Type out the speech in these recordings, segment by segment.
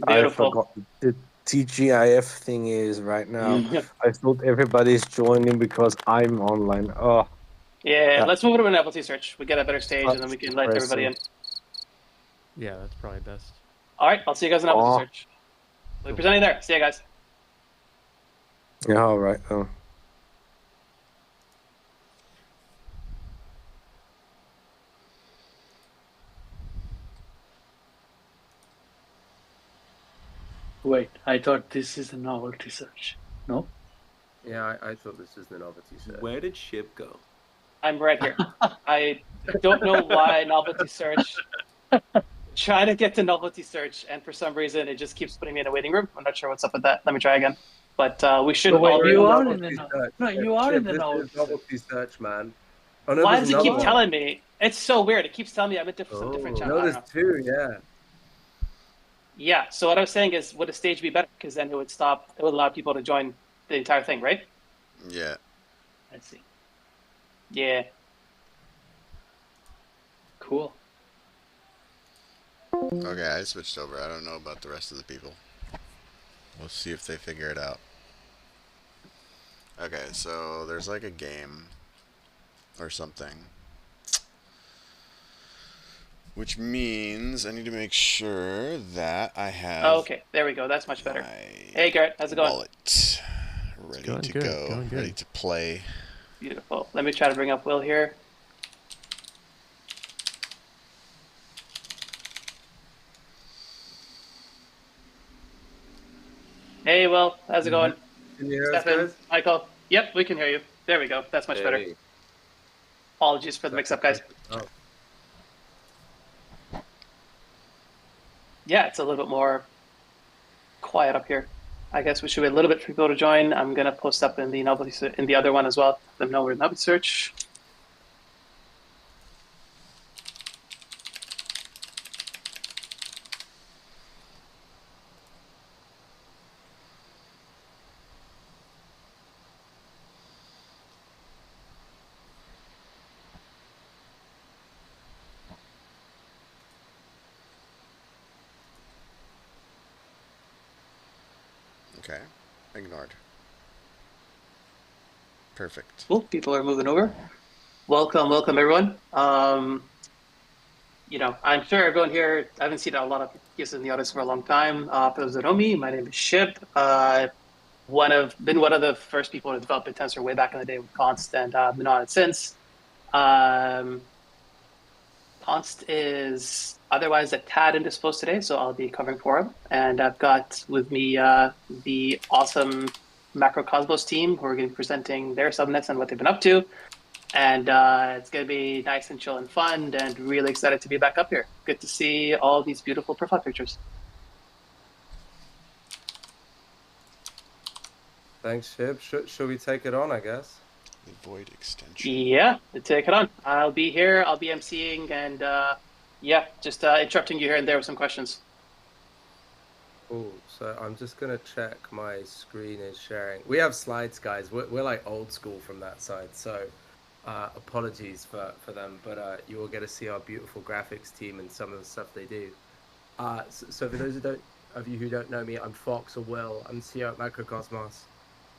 I Beautiful. forgot the TGIF thing is right now. I thought everybody's joining because I'm online. Oh, Yeah, that let's move to a novelty search. We get a better stage, and then we such can let everybody depressing. in. Yeah, that's probably best. All right, I'll see you guys in novelty Oh, search. We'll be presenting there. See you guys. yeah, all right. Wait, I thought this is a novelty search. No? Yeah, I thought this was the novelty search. Where did Shib go? I'm right here. I don't know why novelty search. Trying to get to novelty search, and for some reason, it just keeps putting me in a waiting room. I'm not sure what's up with that. Let me try again. But we should No, wait, all be. you in are novelty in the search. no, you are in the This novelty is search. novelty search, man. Oh no, Why there's does it keep another telling me? It's so weird. It keeps telling me I'm into some different one. channel. No, I don't there's know. two. Yeah. Yeah. So what I was saying is, would a stage be better? Because then it would stop. It would allow people to join the entire thing, right? Yeah. Let's see. Yeah. Cool. Okay, I switched over. I don't know about the rest of the people. We'll see if they figure it out. Okay, so there's like a game or something. Which means I need to make sure that I have Oh, okay. There we go. That's much better. Hey, Garrett. How's it going? wallet ready going to good, go, going good. ready to play. Beautiful. Let me try to bring up Will here. Hey, Will. How's it going? Can you hear us, Stefan, guys? Michael. Yep, we can hear you. There we go. That's much better. Hey. Apologies for the mix-up, guys. Oh. Yeah, it's a little bit more quiet up here. I guess we should wait a little bit for people to join. I'm gonna post up in the novelty in the other one as well. Let them know we're in novelty search. Okay, ignored. Perfect. Cool. People are moving over. Welcome, welcome everyone. You know, I'm sure everyone here. I haven't seen a lot of people in the audience for a long time. For those that know me, my name is Shib. Been one of the first people to develop Bittensor way back in the day with Const, and been on it since. Const is otherwise a tad indisposed today, so I'll be covering for him. And I've got with me the awesome Macrocosmos team who are going to be presenting their subnets and what they've been up to. And it's going to be nice and chill and fun, and really excited to be back up here. Good to see all these beautiful profile pictures. Thanks, Shib. Should we take it on? I guess. The void extension. Yeah, take it on. I'll be here. I'll be emceeing, and yeah, just interrupting you here and there with some questions. Cool. So I'm just gonna check my screen is sharing. We have slides, guys. We're like old school from that side, so apologies for them. But you will get to see our beautiful graphics team and some of the stuff they do. So for those of you who don't know me, I'm Fox or Will. I'm CEO at Macrocosmos.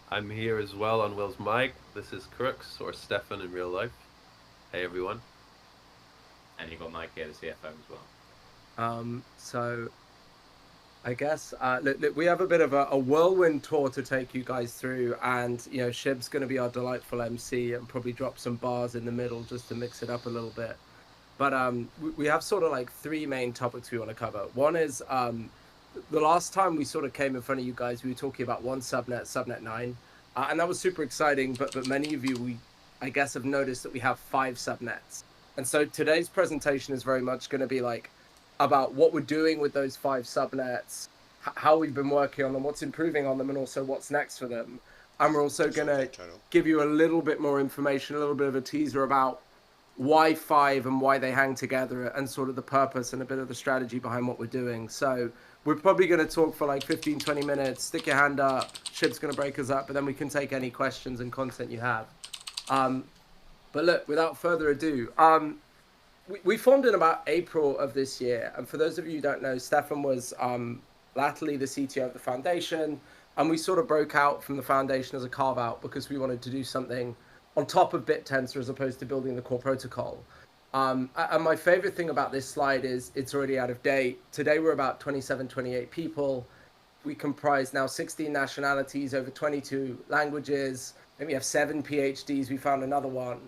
I'm here as well on Will's mic. This is Crooks, or Stefan in real life. Hey everyone. And you got Mike here, the CFO as well. So I guess look, we have a bit of a whirlwind tour to take you guys through, and you know, Shib's going to be our delightful MC and probably drop some bars in the middle just to mix it up a little bit. But we have sort of like three main topics we want to cover. One is the last time we sort of came in front of you guys, we were talking about one subnet, Subnet 9, and that was super exciting. But many of you, I guess, have noticed that we have 5 subnets. And so today's presentation is very much going to be like about what we're doing with those 5 subnets, how we've been working on them, what's improving on them, and also what's next for them. And we're also going to give you a little bit more information, a little bit of a teaser about why 5 and why they hang together, and sort of the purpose and a bit of the strategy behind what we're doing. So we're probably going to talk for like 15, 20 minutes. Stick your hand up. Shib's going to break us up, but then we can take any questions and content you have. But look, without further ado, we formed in about April of this year. And for those of you who don't know, Stefan was latterly the CTO of the foundation, and we sort of broke out from the foundation as a carve out because we wanted to do something on top of Bittensor as opposed to building the core protocol. And my favorite thing about this slide is it's already out of date. Today we're about 27, 28 people. We comprise now 16 nationalities, over 22 languages. Then we have 7 PhDs. We found another one.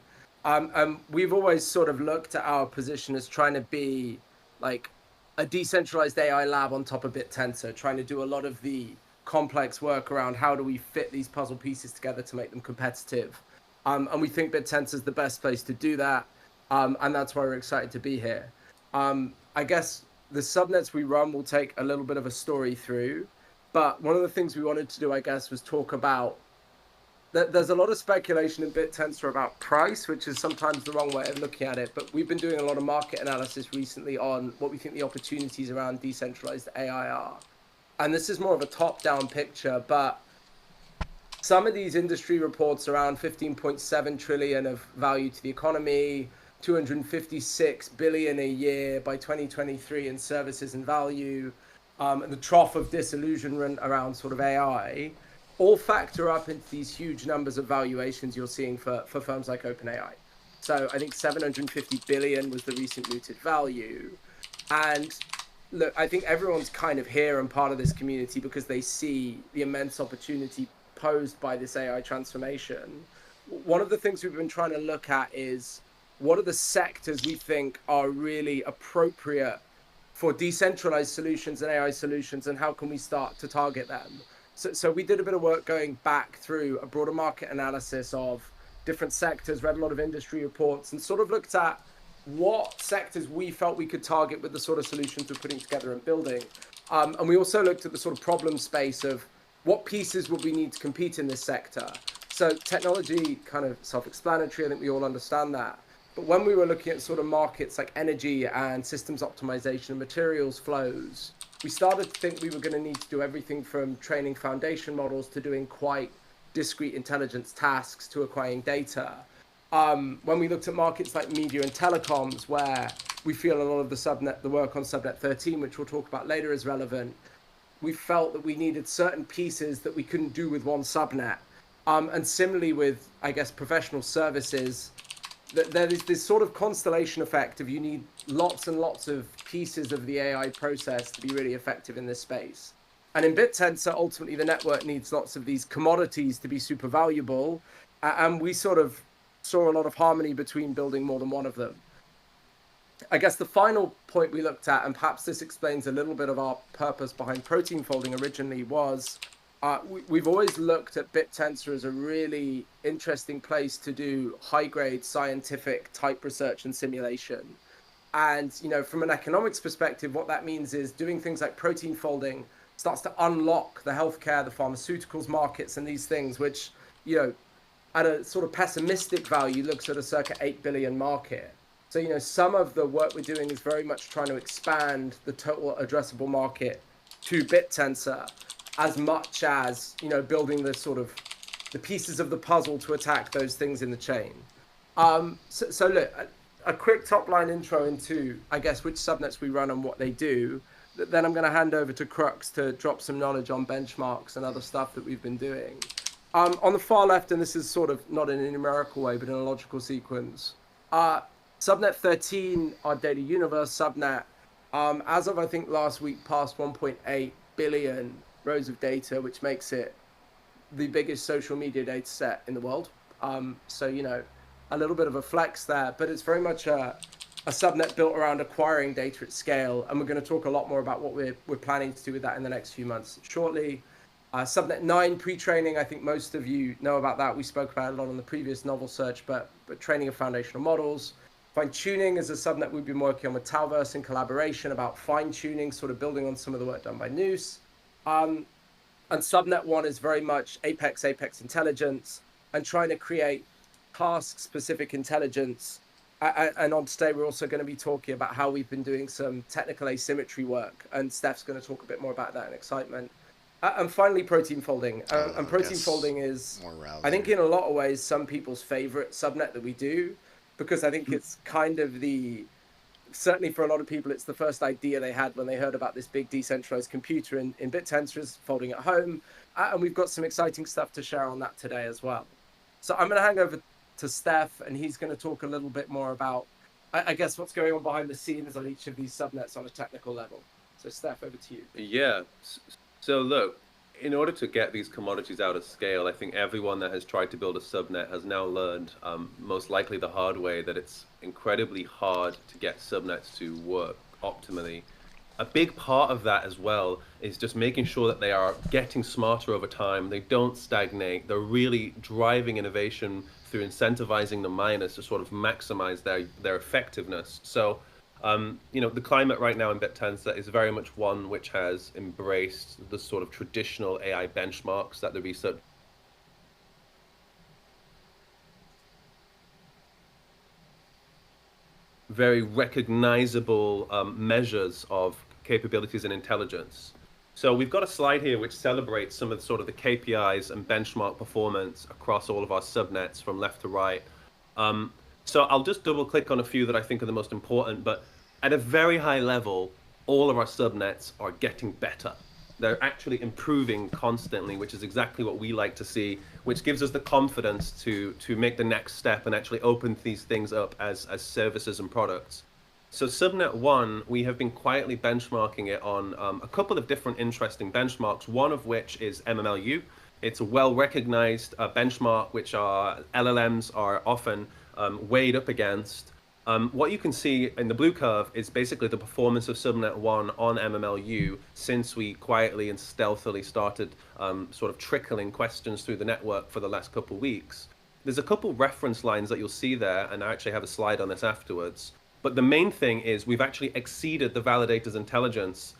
We've always sort of looked at our position as trying to be like a decentralized AI lab on top of Bittensor, trying to do a lot of the complex work around how do we fit these puzzle pieces together to make them competitive. And we think Bittensor is the best place to do that. And that's why we're excited to be here. I guess the subnets we run will take a little bit of a story through. But one of the things we wanted to do, I guess, was talk about that there's a lot of speculation in Bittensor about price, which is sometimes the wrong way of looking at it. But we've been doing a lot of market analysis recently on what we think the opportunities around decentralized AI are. And this is more of a top-down picture, but some of these industry reports around 15.7 trillion of value to the economy, 256 billion a year by 2023 in services and value, and the trough of disillusionment around sort of AI, all factor up into these huge numbers of valuations you're seeing for firms like OpenAI. So I think 750 billion was the recent mooted value. And look, I think everyone's kind of here and part of this community because they see the immense opportunity posed by this AI transformation. One of the things we've been trying to look at is what are the sectors we think are really appropriate for decentralized solutions and AI solutions, and how can we start to target them? So we did a bit of work going back through a broader market analysis of different sectors, read a lot of industry reports, and sort of looked at what sectors we felt we could target with the sort of solutions we're putting together and building. And we also looked at the sort of problem space of what pieces would we need to compete in this sector. So technology, kind of self-explanatory, I think we all understand that. But when we were looking at sort of markets like energy and systems optimization and materials flows, we started to think we were going to need to do everything from training foundation models to doing quite discrete intelligence tasks to acquiring data. When we looked at markets like media and telecoms, where we feel a lot of the work on Subnet 13, which we'll talk about later, is relevant, we felt that we needed certain pieces that we couldn't do with one subnet. And similarly with, I guess, professional services, there is this sort of constellation effect of you need lots and lots of pieces of the AI process to be really effective in this space. And in Bittensor, ultimately, the network needs lots of these commodities to be super valuable. And we sort of saw a lot of harmony between building more than one of them. I guess the final point we looked at, and perhaps this explains a little bit of our purpose behind protein folding originally, was we've always looked at Bittensor as a really interesting place to do high-grade scientific type research and simulation. And, you know, from an economics perspective, what that means is doing things like protein folding starts to unlock the healthcare, the pharmaceuticals markets, and these things, which, you know, at a sort of pessimistic value, looks at a circa 8 billion market. So, you know, some of the work we're doing is very much trying to expand the total addressable market to Bittensor, as much as, you know, building the sort of the pieces of the puzzle to attack those things in the chain. So look, a quick top line intro into, I guess, which subnets we run and what they do. Then I'm going to hand over to Crux to drop some knowledge on benchmarks and other stuff that we've been doing. On the far left, and this is sort of not in a numerical way, but in a logical sequence, Subnet 13, our data universe subnet, as of, I think, last week, passed 1.8 billion rows of data, which makes it the biggest social media data set in the world. So, you know, a little bit of a flex there, but it's very much a subnet built around acquiring data at scale. And we're going to talk a lot more about what we're planning to do with that in the next few months shortly. Subnet 9 pre-training, I think most of you know about that. We spoke about it a lot on the previous novel search, but training of foundational models. Fine-tuning is a subnet we've been working on with Talverse in collaboration about fine-tuning, sort of building on some of the work done by Noose. And Subnet 1 is very much Apex intelligence, and trying to create task-specific intelligence. And on today, we're also going to be talking about how we've been doing some technical asymmetry work, and Steph's going to talk a bit more about that in excitement. And finally, protein folding. And protein folding is, I think, in a lot of ways, some people's favorite subnet that we do, because I think it's kind of the certainly for a lot of people, it's the first idea they had when they heard about this big decentralized computer in Bittensor folding at home. And we've got some exciting stuff to share on that today as well. So I'm going to hang over to Steph, and he's going to talk a little bit more about, I guess, what's going on behind the scenes on each of these subnets on a technical level. So Steph, over to you. Yeah. So look, in order to get these commodities out of scale, I think everyone that has tried to build a subnet has now learned, most likely the hard way, that it's incredibly hard to get subnets to work optimally. A big part of that as well is just making sure that they are getting smarter over time. They don't stagnate. They're really driving innovation through incentivizing the miners to sort of maximize their effectiveness. So, you know, the climate right now in Bittensor is very much one which has embraced the sort of traditional AI benchmarks that the research very recognizable measures of capabilities and intelligence. So we've got a slide here which celebrates some of the sort of the KPIs and benchmark performance across all of our subnets from left to right. So I'll just double click on a few that I think are the most important, but at a very high level, all of our subnets are getting better. They're actually improving constantly, which is exactly what we like to see, which gives us the confidence to make the next step and actually open these things up as services and products. So Subnet 1, we have been quietly benchmarking it on a couple of different interesting benchmarks, one of which is MMLU. It's a well-recognized benchmark which our LLMs are often weighed up against. What you can see in the blue curve is basically the performance of Subnet 1 on MMLU since we quietly and stealthily started sort of trickling questions through the network for the last couple of weeks. There's a couple reference lines that you'll see there, and I actually have a slide on this afterwards. But the main thing is we've actually exceeded the validator's intelligence,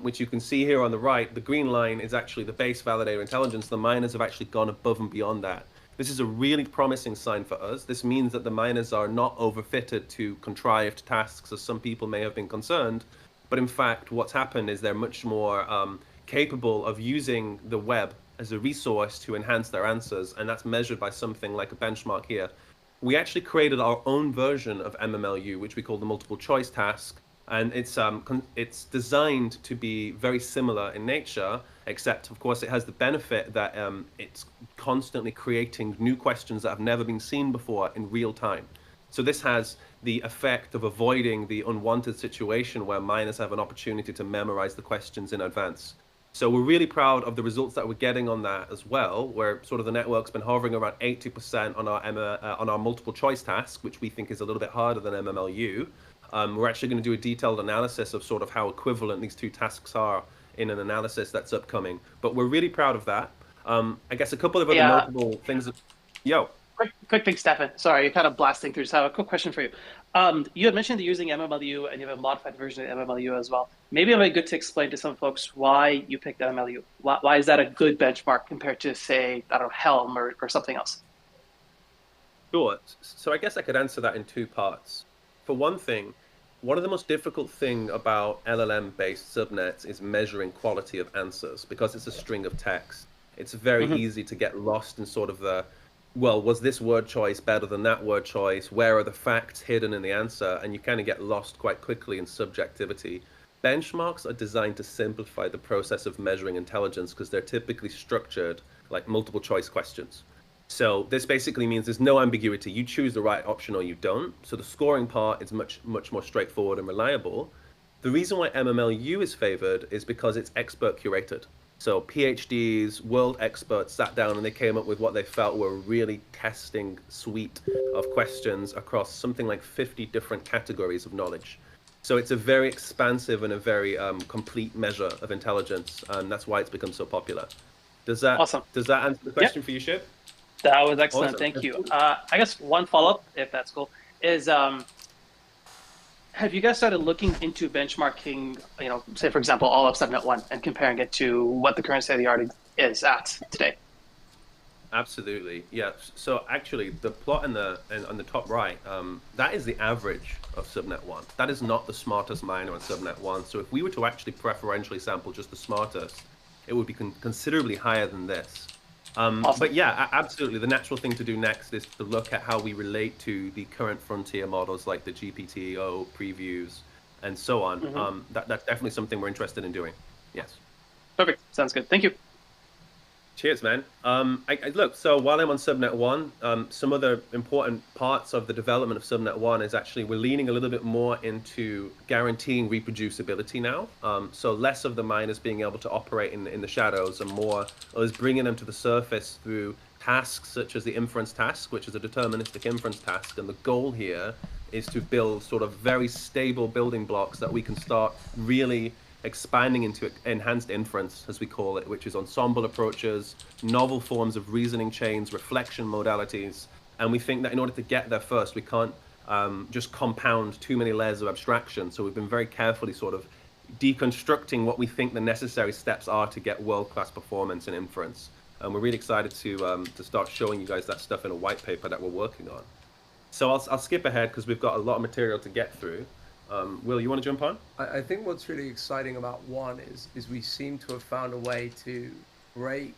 which you can see here on the right. The green line is actually the base validator intelligence. The miners have actually gone above and beyond that. This is a really promising sign for us. This means that the miners are not overfitted to contrived tasks, as some people may have been concerned. But in fact, what's happened is they're much more capable of using the web as a resource to enhance their answers, and that's measured by something like a benchmark here. We actually created our own version of MMLU, which we call the multiple choice task, and it's designed to be very similar in nature, except of course it has the benefit that it's constantly creating new questions that have never been seen before in real time. So this has the effect of avoiding the unwanted situation where miners have an opportunity to memorize the questions in advance. So we're really proud of the results that we're getting on that as well, where sort of the network's been hovering around 80% on our multiple choice task, which we think is a little bit harder than MMLU. We're actually going to do a detailed analysis of sort of how equivalent these two tasks are in an analysis that's upcoming. But we're really proud of that. I guess a couple of other notable things. Quick thing, Stefan. Sorry, you're kind of blasting through. So I have a quick question for you. You had mentioned using MMLU, and you have a modified version of MMLU as well. Maybe it might be good to explain to some folks why you picked MMLU. Why is that a good benchmark compared to, say, I don't know, Helm or something else? Sure. So I guess I could answer that in two parts. For one thing, one of the most difficult thing about LLM-based subnets is measuring quality of answers, because it's a string of text. It's very easy to get lost in sort of the, well, was this word choice better than that word choice? Where are the facts hidden in the answer? And you kind of get lost quite quickly in subjectivity. Benchmarks are designed to simplify the process of measuring intelligence because they're typically structured like multiple choice questions. So this basically means there's no ambiguity. You choose the right option or you don't. So the scoring part is much more straightforward and reliable. The reason why MMLU is favored is because it's expert curated. So PhDs, world experts sat down and they came up with what they felt were a really testing suite of questions across something like 50 different categories of knowledge. So it's a very expansive and a very complete measure of intelligence, and that's why it's become so popular. Does that answer the question for you, Shib? That was excellent. Awesome. Thank you. I guess one follow-up, if that's cool, is have you guys started looking into benchmarking, you know, say, for example, all of Subnet 1 and comparing it to what the current state of the art is at today? Absolutely. Yeah. So actually, the plot on the top right, that is the average of Subnet 1. That is not the smartest miner on Subnet 1. So if we were to actually preferentially sample just the smartest, it would be considerably higher than this. Awesome. But yeah, absolutely. The natural thing to do next is to look at how we relate to the current frontier models like the GPT-O previews and so on. That's definitely something we're interested in doing. Yes. Perfect. Sounds good. Thank you. Cheers, man. Look, so while I'm on Subnet 1, some other important parts of the development of Subnet 1 is actually we're leaning a little bit more into guaranteeing reproducibility now. So less of the miners being able to operate in the shadows and more us bringing them to the surface through tasks such as the inference task, which is a deterministic inference task. And the goal here is to build sort of very stable building blocks that we can start really expanding into enhanced inference, as we call it, which is ensemble approaches, novel forms of reasoning chains, reflection modalities. And we think that in order to get there first, we can't just compound too many layers of abstraction. So we've been very carefully sort of deconstructing what we think the necessary steps are to get world-class performance in inference. And we're really excited to start showing you guys that stuff in a white paper that we're working on. So I'll skip ahead because we've got a lot of material to get through. Will, you want to jump on? I think what's really exciting about one is we seem to have found a way to break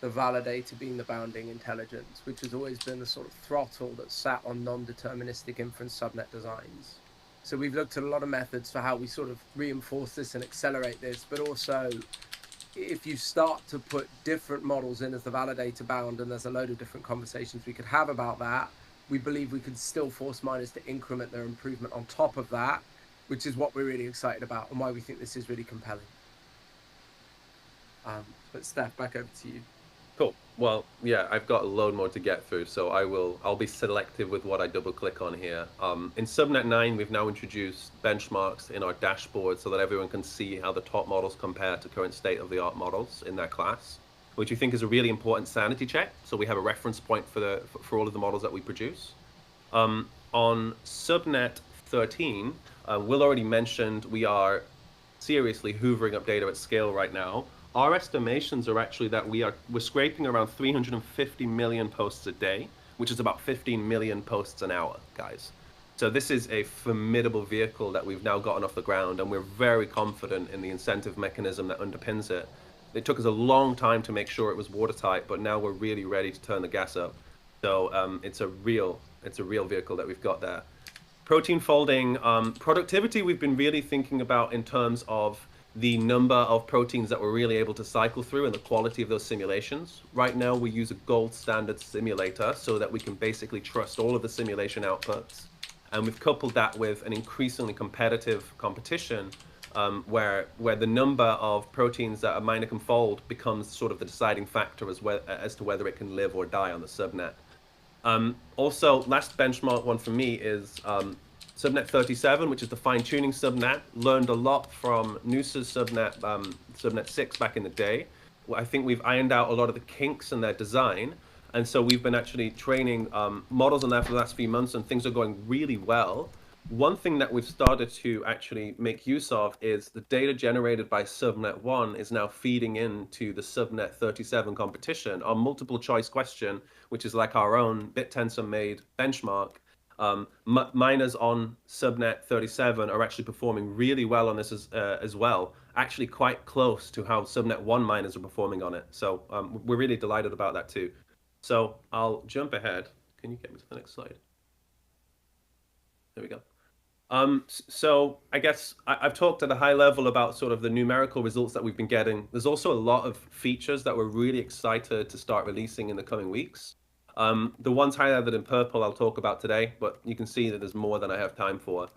the validator being the bounding intelligence, which has always been the sort of throttle that sat on non-deterministic inference subnet designs. So we've looked at a lot of methods for how we sort of reinforce this and accelerate this, but also if you start to put different models in as the validator bound, and there's a load of different conversations we could have about that, we believe we could still force miners to increment their improvement on top of that, which is what we're really excited about and why we think this is really compelling. But Steph, back over to you. Cool. Well, yeah, I've got a load more to get through, so I'll be selective with what I double click on here. In Subnet 9, we've now introduced benchmarks in our dashboard so that everyone can see how the top models compare to current state-of-the-art models in their class, which we think is a really important sanity check. So we have a reference point for all of the models that we produce. On Subnet 13, Will already mentioned we are seriously hoovering up data at scale right now. Our estimations are actually that we're scraping around 350 million posts a day, which is about 15 million posts an hour, guys. So this is a formidable vehicle that we've now gotten off the ground, and we're very confident in the incentive mechanism that underpins it. It took us a long time to make sure it was watertight, but now we're really ready to turn the gas up. So it's a real vehicle that we've got there. Protein folding, productivity we've been really thinking about in terms of the number of proteins that we're really able to cycle through and the quality of those simulations. Right now we use a gold standard simulator so that we can basically trust all of the simulation outputs. And we've coupled that with an increasingly competitive competition where the number of proteins that a miner can fold becomes sort of the deciding factor as to whether it can live or die on the subnet. Also, last benchmark one for me is Subnet 37, which is the fine-tuning subnet. Learned a lot from Noosa's Subnet 6 back in the day. I think we've ironed out a lot of the kinks in their design, and so we've been actually training models on that for the last few months, and things are going really well. One thing that we've started to actually make use of is the data generated by Subnet 1 is now feeding into the Subnet 37 competition. Our multiple choice question, which is like our own Bittensor made benchmark, miners on Subnet 37 are actually performing really well on this as well, actually quite close to how Subnet 1 miners are performing on it. So we're really delighted about that too. So I'll jump ahead. Can you get me to the next slide? There we go. So I guess I've talked at a high level about sort of the numerical results that we've been getting. There's also a lot of features that we're really excited to start releasing in the coming weeks. The ones highlighted in purple I'll talk about today, but you can see that there's more than I have time for.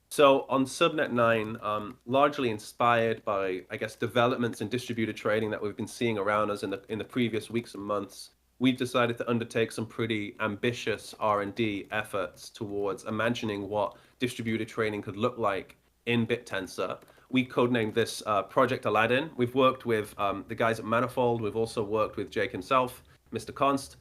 So on Subnet 9, largely inspired by, I guess, developments in distributed trading that we've been seeing around us in the previous weeks and months, we've decided to undertake some pretty ambitious R&D efforts towards imagining what distributed trading could look like in Bittensor. We codenamed this Project Aladdin. We've worked with the guys at Manifold. We've also worked with Jake himself, Mr. Const,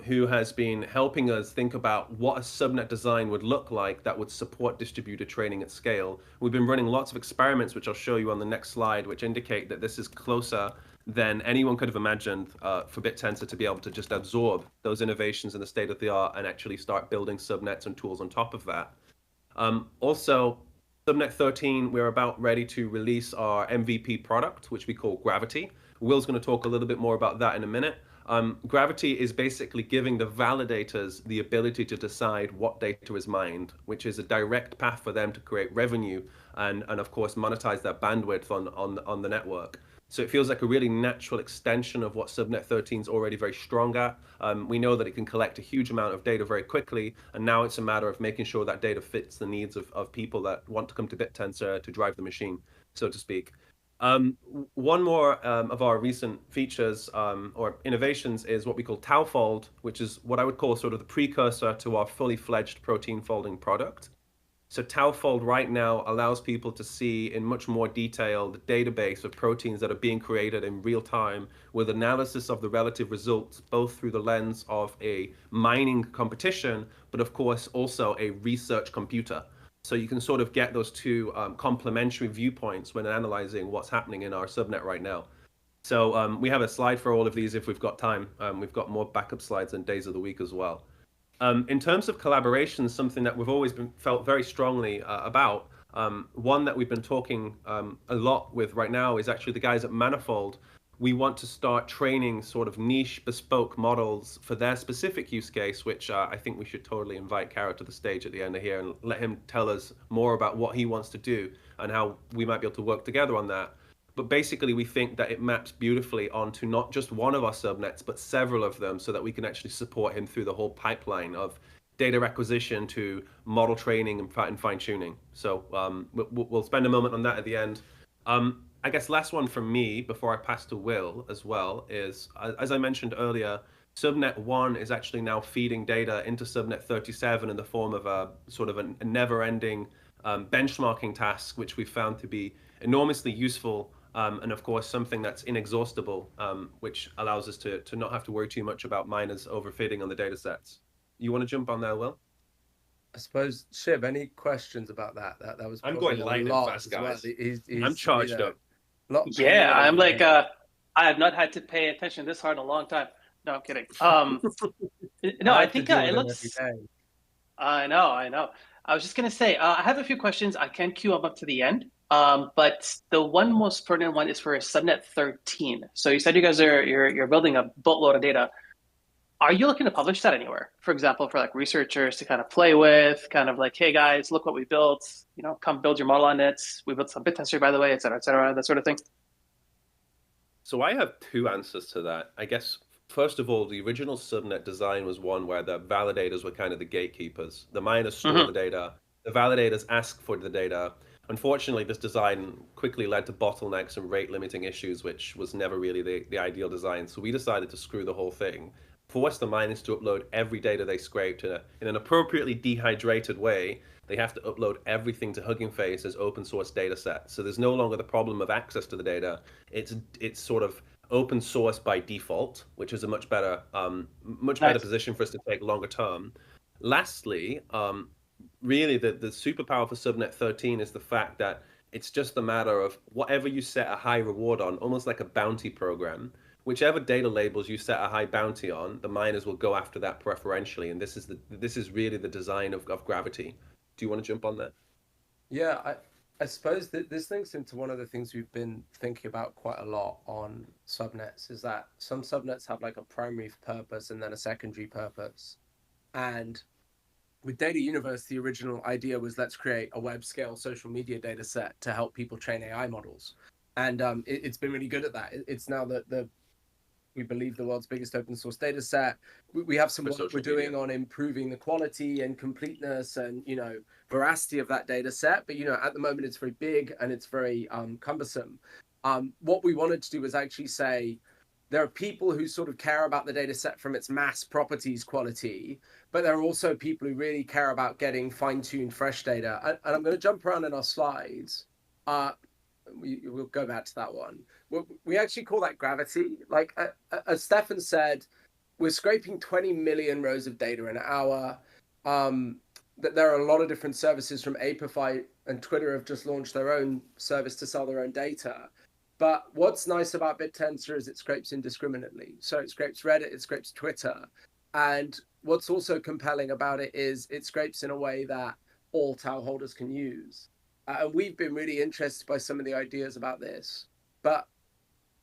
who has been helping us think about what a subnet design would look like that would support distributed trading at scale. We've been running lots of experiments, which I'll show you on the next slide, which indicate that this is closer than anyone could have imagined for Bittensor to be able to just absorb those innovations in the state of the art and actually start building subnets and tools on top of that. Also, Subnet 13, we're about ready to release our MVP product, which we call Gravity. Will's going to talk a little bit more about that in a minute. Gravity is basically giving the validators the ability to decide what data is mined, which is a direct path for them to create revenue and of course, monetize their bandwidth on the network. So it feels like a really natural extension of what Subnet 13 is already very strong at. We know that it can collect a huge amount of data very quickly, and now it's a matter of making sure that data fits the needs of people that want to come to Bittensor to drive the machine, so to speak. One more of our recent features or innovations is what we call Taufold, which is what I would call sort of the precursor to our fully fledged protein folding product. So Taufold right now allows people to see in much more detail the database of proteins that are being created in real time with analysis of the relative results, both through the lens of a mining competition, but of course also a research computer. So you can sort of get those two complementary viewpoints when analyzing what's happening in our subnet right now. So we have a slide for all of these if we've got time. We've got more backup slides and days of the week as well. In terms of collaboration, something that we've always felt very strongly about, one that we've been talking a lot with right now is actually the guys at Manifold. We want to start training sort of niche bespoke models for their specific use case, which I think we should totally invite Kara to the stage at the end of here and let him tell us more about what he wants to do and how we might be able to work together on that. But basically, we think that it maps beautifully onto not just one of our subnets, but several of them so that we can actually support him through the whole pipeline of data acquisition to model training and fine tuning. So we'll spend a moment on that at the end. I guess last one from me before I pass to Will as well is, as I mentioned earlier, Subnet 1 is actually now feeding data into Subnet 37 in the form of a sort of a never-ending benchmarking task, which we found to be enormously useful and of course something that's inexhaustible, which allows us to not have to worry too much about miners overfitting on the data sets. You want to jump on there, Will? I suppose, Shib, any questions about that? That was. I'm going lightning fast, guys. Well. He's I'm charged up. Yeah, I'm like, I have not had to pay attention this hard in a long time. No, I'm kidding. No, I think it looks. I know. I was just gonna say, I have a few questions. I can queue them up to the end. But the one most pertinent one is for Subnet 13. So you said you guys you're building a boatload of data. Are you looking to publish that anywhere? For example, for like researchers to kind of play with, kind of like, hey guys, look what we built. You know, come build your model on it. We built some Bittensor, by the way, et cetera, that sort of thing. So I have two answers to that. I guess first of all, the original subnet design was one where the validators were kind of the gatekeepers. The miners store the data. The validators ask for the data. Unfortunately, this design quickly led to bottlenecks and rate limiting issues, which was never really the ideal design. So we decided to screw the whole thing, force the miners to upload every data they scraped in an appropriately dehydrated way. They have to upload everything to Hugging Face as open source data set. So there's no longer the problem of access to the data. It's sort of open source by default, which is a much better position for us to take longer term. Lastly, really the superpower for Subnet 13 is the fact that it's just a matter of whatever you set a high reward on, almost like a bounty program. Whichever data labels you set a high bounty on, the miners will go after that preferentially, and this is really the design of Gravity. Do you want to jump on that? Yeah, I suppose that this links into one of the things we've been thinking about quite a lot on subnets, is that some subnets have like a primary purpose and then a secondary purpose. And with Data Universe, the original idea was let's create a web scale social media data set to help people train AI models. And it's been really good at that. It's now we believe the world's biggest open source data set. We have some work we're doing on improving the quality and completeness and, veracity of that data set. But, at the moment it's very big and it's very cumbersome. What we wanted to do was actually say, there are people who sort of care about the data set from its mass properties quality, but there are also people who really care about getting fine-tuned fresh data. And I'm going to jump around in our slides. We'll go back to that one. We actually call that Gravity. Like as Stefan said, we're scraping 20 million rows of data an hour. That there are a lot of different services from Apify and Twitter have just launched their own service to sell their own data. But what's nice about Bittensor is it scrapes indiscriminately. So it scrapes Reddit, it scrapes Twitter. And what's also compelling about it is it scrapes in a way that all tau holders can use. And we've been really interested by some of the ideas about this. But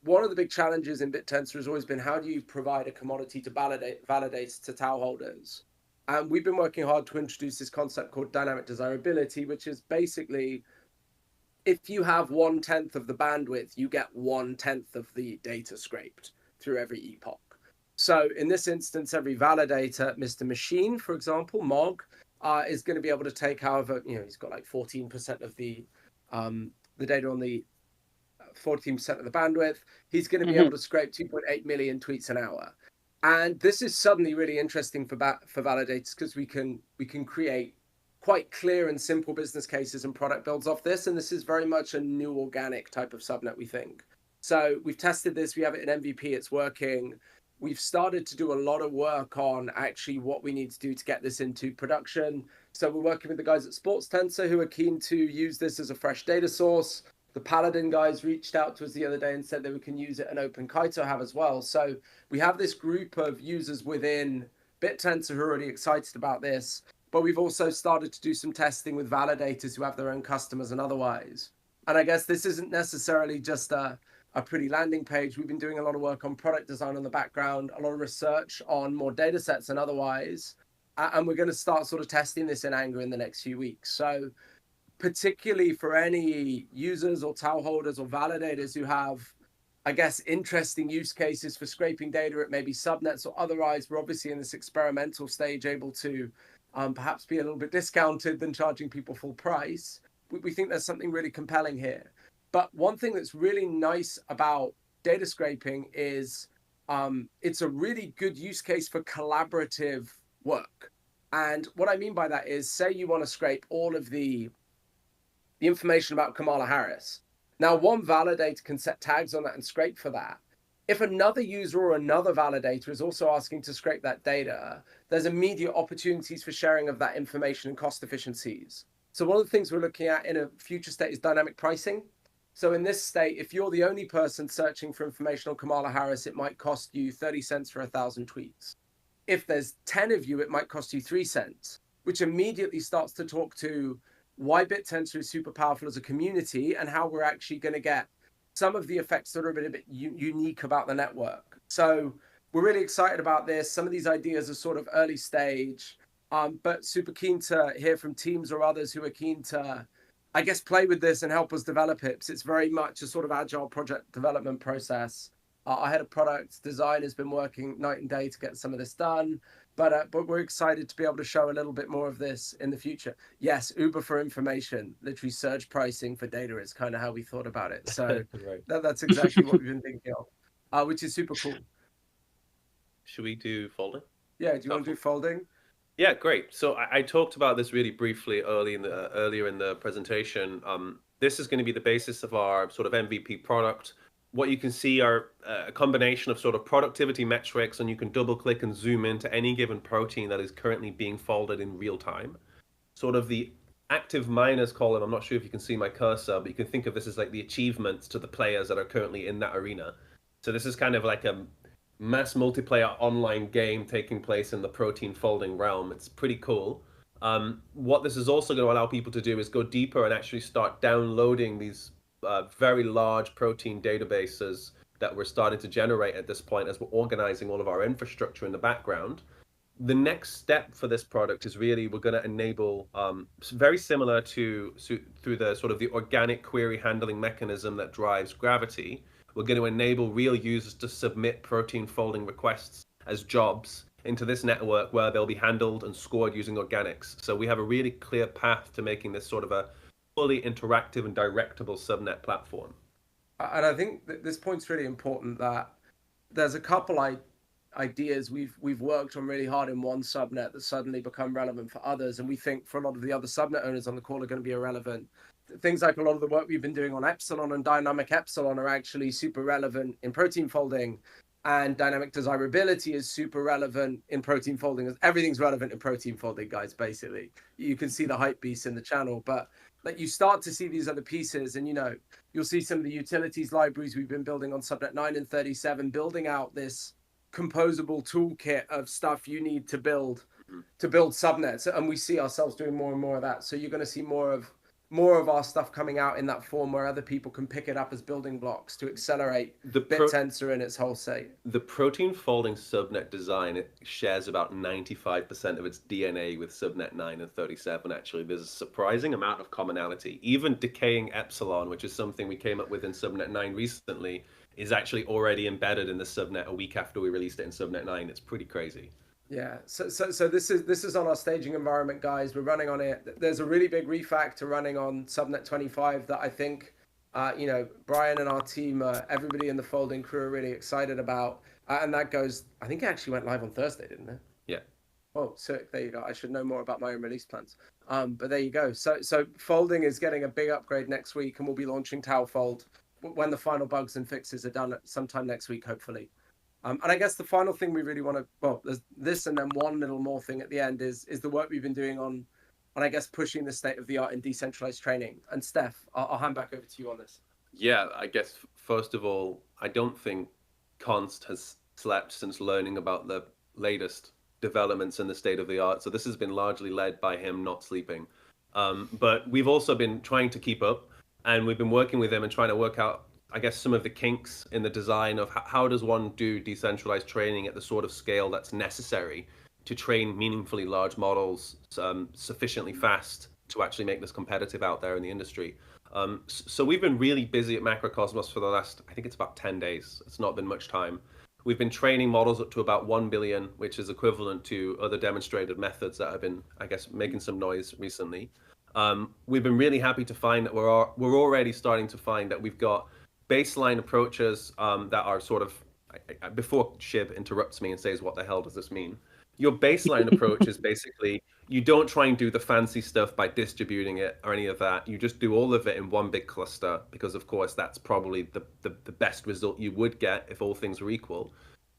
one of the big challenges in Bittensor has always been, how do you provide a commodity to validate to TAO holders? And we've been working hard to introduce this concept called dynamic desirability, which is basically, if you have 1/10 of the bandwidth, you get 1/10 of the data scraped through every epoch. So in this instance, every validator, Mr. Machine, for example, Mog, is going to be able to take, however, he's got like 14% of the data on the 14% of the bandwidth. He's going to be able to scrape 2.8 million tweets an hour. And this is suddenly really interesting for validators, because we can create quite clear and simple business cases and product builds off this. And this is very much a new organic type of subnet, we think. So we've tested this. We have it in MVP. It's working. We've started to do a lot of work on actually what we need to do to get this into production. So we're working with the guys at Sports Tensor who are keen to use this as a fresh data source. The Paladin guys reached out to us the other day and said that we can use it, and OpenKaito have as well. So we have this group of users within Bittensor who are already excited about this, but we've also started to do some testing with validators who have their own customers and otherwise. And I guess this isn't necessarily just a pretty landing page. We've been doing a lot of work on product design in the background, a lot of research on more data sets and otherwise. And we're going to start sort of testing this in anger in the next few weeks. So particularly for any users or TAO holders or validators who have, I guess, interesting use cases for scraping data at maybe subnets or otherwise, we're obviously in this experimental stage able to perhaps be a little bit discounted than charging people full price. We think there's something really compelling here. But one thing that's really nice about data scraping is it's a really good use case for collaborative work. And what I mean by that is, say you want to scrape all of the information about Kamala Harris. Now, one validator can set tags on that and scrape for that. If another user or another validator is also asking to scrape that data, there's immediate opportunities for sharing of that information and cost efficiencies. So one of the things we're looking at in a future state is dynamic pricing. So in this state, if you're the only person searching for information on Kamala Harris, it might cost you 30 cents for 1,000 tweets. If there's 10 of you, it might cost you 3 cents, which immediately starts to talk to why Bittensor is super powerful as a community and how we're actually going to get some of the effects that are a bit unique about the network. So we're really excited about this. Some of these ideas are sort of early stage, but super keen to hear from teams or others who are keen to, I guess, play with this and help us develop it. So it's very much a sort of agile project development process. Our head of product design has been working night and day to get some of this done, but we're excited to be able to show a little bit more of this in the future. Yes, Uber for information, literally surge pricing for data is kind of how we thought about it. So right. That's exactly what we've been thinking of, which is super cool. Should we do folding? Yeah, do you want to do folding? Yeah, great. So I talked about this really briefly earlier in the presentation. This is going to be the basis of our sort of MVP product. What you can see are a combination of sort of productivity metrics, and you can double click and zoom into any given protein that is currently being folded in real time. Sort of the active miners column, I'm not sure if you can see my cursor, but you can think of this as like the achievements to the players that are currently in that arena. So this is kind of like a mass multiplayer online game taking place in the protein folding realm. It's pretty cool. What this is also going to allow people to do is go deeper and actually start downloading these very large protein databases that we're starting to generate at this point as we're organizing all of our infrastructure in the background. The next step for this product is really we're going to enable, very similar to through the sort of the organic query handling mechanism that drives Gravity, we're going to enable real users to submit protein folding requests as jobs into this network where they'll be handled and scored using organics. So we have a really clear path to making this sort of a fully interactive and directable subnet platform. And I think that this point's really important, that there's a couple ideas we've worked on really hard in one subnet that suddenly become relevant for others, and we think for a lot of the other subnet owners on the call are going to be irrelevant. Things like a lot of the work we've been doing on epsilon and dynamic epsilon are actually super relevant in protein folding, and dynamic desirability is super relevant in protein folding. Everything's relevant in protein folding, guys, basically. You can see the hype beasts in the channel, but like you start to see these other pieces, and you'll see some of the utilities libraries we've been building on subnet 9 and 37, building out this composable toolkit of stuff you need to build subnets, and we see ourselves doing more and more of that. So you're going to see more of more of our stuff coming out in that form where other people can pick it up as building blocks to accelerate the Bittensor in its whole state. The protein folding subnet design, it shares about 95% of its DNA with subnet 9 and 37. Actually, there's a surprising amount of commonality. Even decaying epsilon, which is something we came up with in subnet 9 recently, is actually already embedded in the subnet a week after we released it in subnet 9. It's pretty crazy. Yeah, so this is on our staging environment, guys. We're running on it. There's a really big refactor running on Subnet 25 that I think, Brian and our team, everybody in the folding crew are really excited about. And that goes, I think it actually went live on Thursday, didn't it? Yeah. Oh, sick. There you go. I should know more about my own release plans. But there you go. So folding is getting a big upgrade next week, and we'll be launching TowelFold when the final bugs and fixes are done sometime next week, hopefully. And I guess the final thing we really want to, there's this and then one little more thing at the end is the work we've been doing on I guess pushing the state of the art in decentralized training. And Steph, I'll hand back over to you on this. Yeah, I guess first of all, I don't think Const has slept since learning about the latest developments in the state of the art. So this has been largely led by him not sleeping. But we've also been trying to keep up, and we've been working with him and trying to work out, I guess, some of the kinks in the design of how does one do decentralized training at the sort of scale that's necessary to train meaningfully large models sufficiently fast to actually make this competitive out there in the industry. So we've been really busy at Macrocosmos for the last, I think it's about 10 days. It's not been much time. We've been training models up to about 1 billion, which is equivalent to other demonstrated methods that have been, I guess, making some noise recently. We've been really happy to find that we're already starting to find that we've got baseline approaches that are sort of, before Shib interrupts me and says, what the hell does this mean? Your baseline approach is basically, you don't try and do the fancy stuff by distributing it or any of that. You just do all of it in one big cluster, because of course that's probably the best result you would get if all things were equal.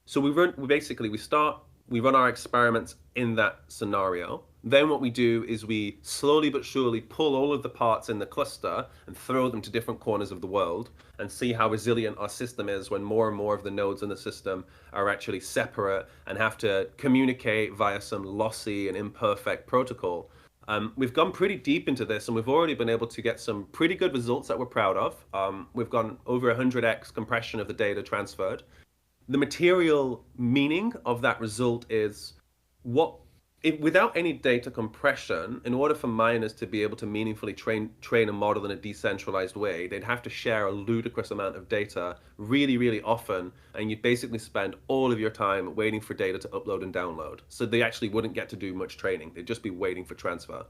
So we run our experiments in that scenario. Then what we do is we slowly but surely pull all of the parts in the cluster and throw them to different corners of the world and see how resilient our system is when more and more of the nodes in the system are actually separate and have to communicate via some lossy and imperfect protocol. We've gone pretty deep into this, and we've already been able to get some pretty good results that we're proud of. We've gone over 100x compression of the data transferred. The material meaning of that result is without any data compression, in order for miners to be able to meaningfully train a model in a decentralized way, they'd have to share a ludicrous amount of data really, really often, and you'd basically spend all of your time waiting for data to upload and download. So they actually wouldn't get to do much training. They'd just be waiting for transfer.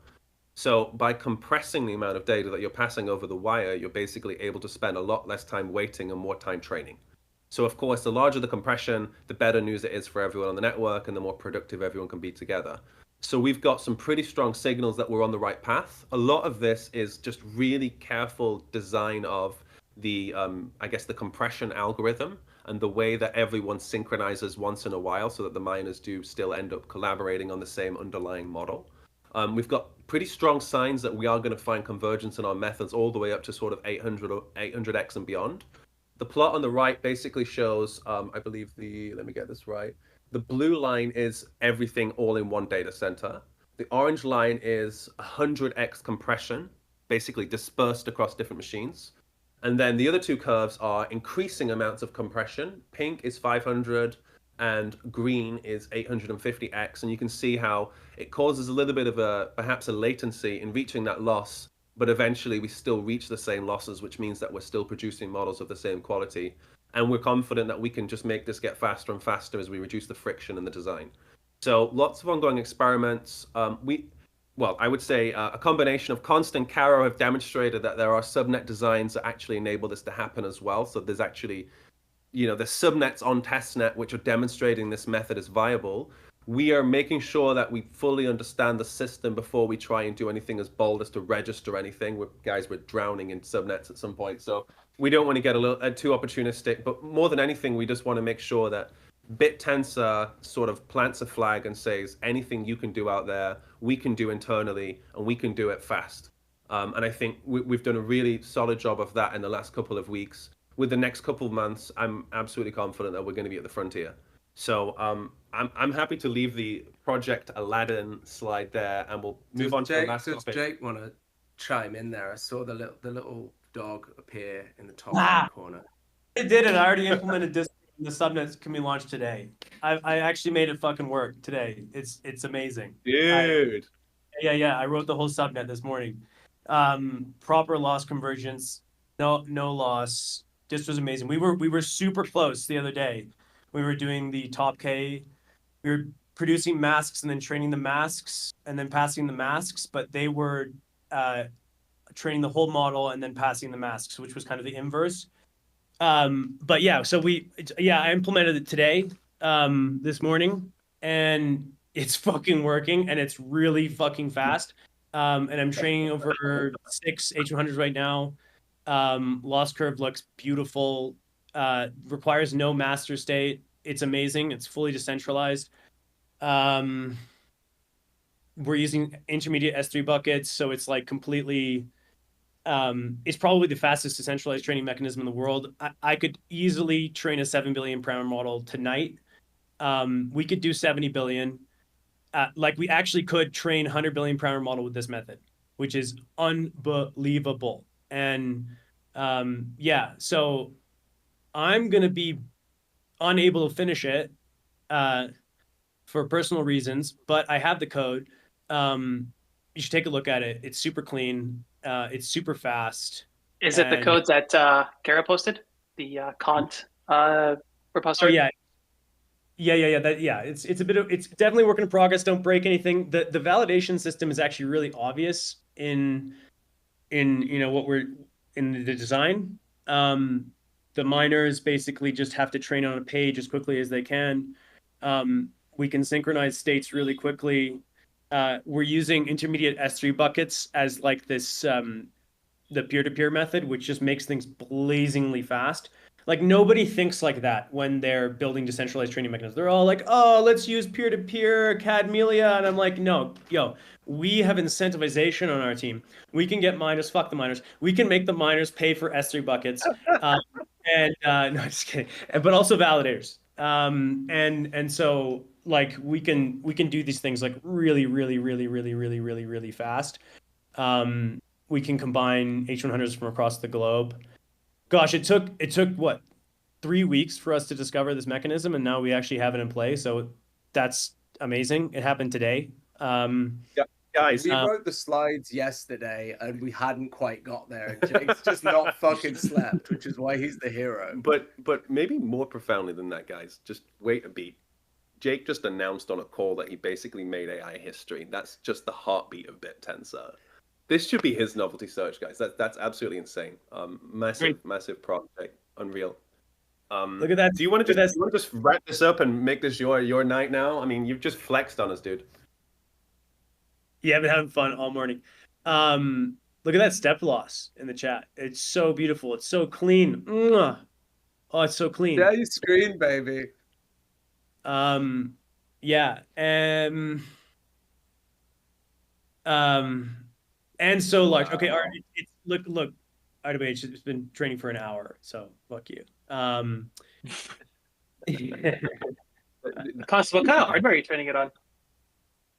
So by compressing the amount of data that you're passing over the wire, you're basically able to spend a lot less time waiting and more time training. So of course, the larger the compression, the better news it is for everyone on the network, and the more productive everyone can be together. So we've got some pretty strong signals that we're on the right path. A lot of this is just really careful design of the, I guess, the compression algorithm and the way that everyone synchronizes once in a while so that the miners do still end up collaborating on the same underlying model. We've got pretty strong signs that we are going to find convergence in our methods all the way up to sort of 800x and beyond. The plot on the right basically shows, I believe let me get this right. The blue line is everything all in one data center. The orange line is 100x compression, basically dispersed across different machines. And then the other two curves are increasing amounts of compression. Pink is 500 and green is 850x. And you can see how it causes a little bit of perhaps a latency in reaching that loss, but eventually we still reach the same losses, which means that we're still producing models of the same quality. And we're confident that we can just make this get faster and faster as we reduce the friction in the design. So lots of ongoing experiments. I would say a combination of Const and Caro have demonstrated that there are subnet designs that actually enable this to happen as well. So there's actually, there's subnets on testnet which are demonstrating this method is viable. We are making sure that we fully understand the system before we try and do anything as bold as to register anything. We're drowning in subnets at some point. So we don't want to get a little too opportunistic, but more than anything, we just want to make sure that Bittensor sort of plants a flag and says, anything you can do out there, we can do internally, and we can do it fast. And I think we've done a really solid job of that in the last couple of weeks. With the next couple of months, I'm absolutely confident that we're going to be at the frontier. So I'm happy to leave the Project Aladdin slide there, and we'll move on to the last topic. Does Jake want to chime in there. I saw the little dog appear in the top right corner. I did it. I already implemented this. The Subnets can be launched today. I actually made it fucking work today. It's amazing. Dude. I wrote the whole subnet this morning. Proper loss convergence, no loss. This was amazing. We were super close the other day. We were doing the top K. We were producing masks and then training the masks and then passing the masks, but they were training the whole model and then passing the masks, which was kind of the inverse. But yeah, so I implemented it today, this morning, and it's fucking working, and it's really fucking fast. And I'm training over 6 H100s right now. Loss curve looks beautiful. Requires no master state. It's amazing. It's fully decentralized. We're using intermediate S3 buckets, so it's like completely. It's probably the fastest decentralized training mechanism in the world. I could easily train a 7 billion parameter model tonight. We could do 70 billion. Like we actually could train 100 billion parameter model with this method, which is unbelievable. And so I'm going to be unable to finish it for personal reasons, but I have the code. You should take a look at it. It's super clean. It's super fast. Is it the codes that Kara posted? The Kant repository? Oh, yeah. It's definitely work in progress. Don't break anything. The validation system is actually really obvious in what we're in the design. The miners basically just have to train on a page as quickly as they can. We can synchronize states really quickly. We're using intermediate S3 buckets as like this, the peer-to-peer method, which just makes things blazingly fast. Like nobody thinks like that when they're building decentralized training mechanisms. They're all like, oh, let's use peer-to-peer, Cadmelia. And I'm like, no, we have incentivization on our team. We can get miners, fuck the miners. We can make the miners pay for S3 buckets. No, just kidding. But also validators. And so like we can do these things like really fast. We can combine H100s from across the globe. Gosh, it took what, 3 weeks for us to discover this mechanism, and now we actually have it in play. So that's amazing. It happened today. Guys, we wrote the slides yesterday, and we hadn't quite got there. And Jake's just not fucking slept, which is why he's the hero. But maybe more profoundly than that, guys. Just wait a beat. Jake just announced on a call that he basically made AI history. That's just the heartbeat of Bittensor. This should be his novelty search, guys. That's absolutely insane. Massive project, unreal. Look at that. Do you want to just wrap this up and make this your night now? I mean, you've just flexed on us, dude. Yeah, I've been having fun all morning. Look at that step loss in the chat. It's so beautiful. It's so clean. Oh, it's so clean. Yeah, you screen, baby. Yeah. And so large. Okay, all right. It's look. RWH has been training for an hour, so fuck you. Constable, what kind of hardware are you training it on?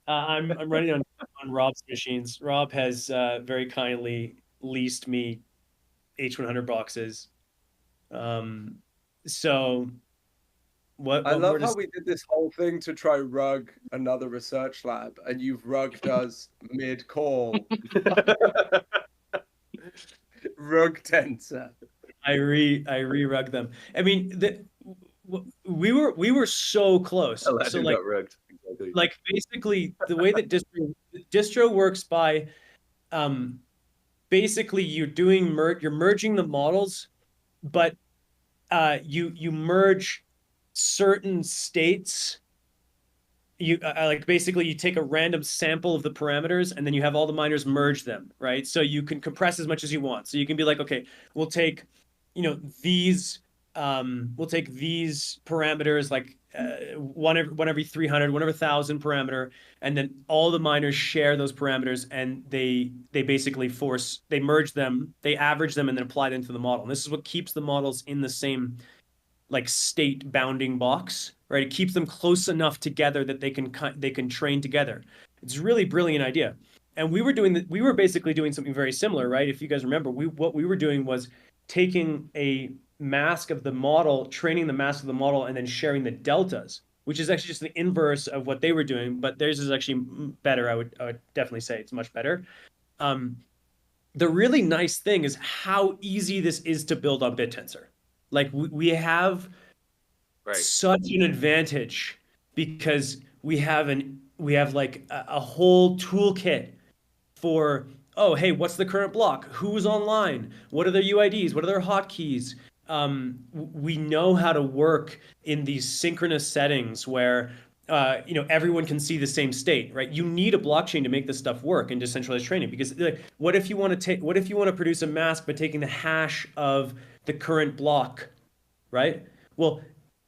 I'm running on Rob's machines. Rob has very kindly leased me H100 boxes. So what I love how we did this whole thing to try rug another research lab, and you've rugged us mid-call. Rug tensor. I re-rug them. I mean, we were so close. So like, rugged. Exactly. Like basically the way that distro works by, basically you're merging the models, but you merge certain states. You like basically you take a random sample of the parameters and then you have all the miners merge them, right? So you can compress as much as you want. So you can be like, okay, we'll take, these parameters, like one every 300, 1,000 parameter, and then all the miners share those parameters, and they basically they merge them, they average them, and then apply them to the model. And this is what keeps the models in the same like state bounding box, right? It keeps them close enough together that they can train together. It's a really brilliant idea. And we were basically doing something very similar, right? If you guys remember, what we were doing was taking a mask of the model, training the mask of the model, and then sharing the deltas, which is actually just the inverse of what they were doing, but theirs is actually better. I would definitely say it's much better. The really nice thing is how easy this is to build on Bittensor. Like we have such an advantage because we have like a whole toolkit for, oh, hey, what's the current block? Who's online? What are their UIDs? What are their hotkeys? We know how to work in these synchronous settings where everyone can see the same state, right? You need a blockchain to make this stuff work in decentralized training, because what if you want to produce a mask by taking the hash of the current block, right? Well,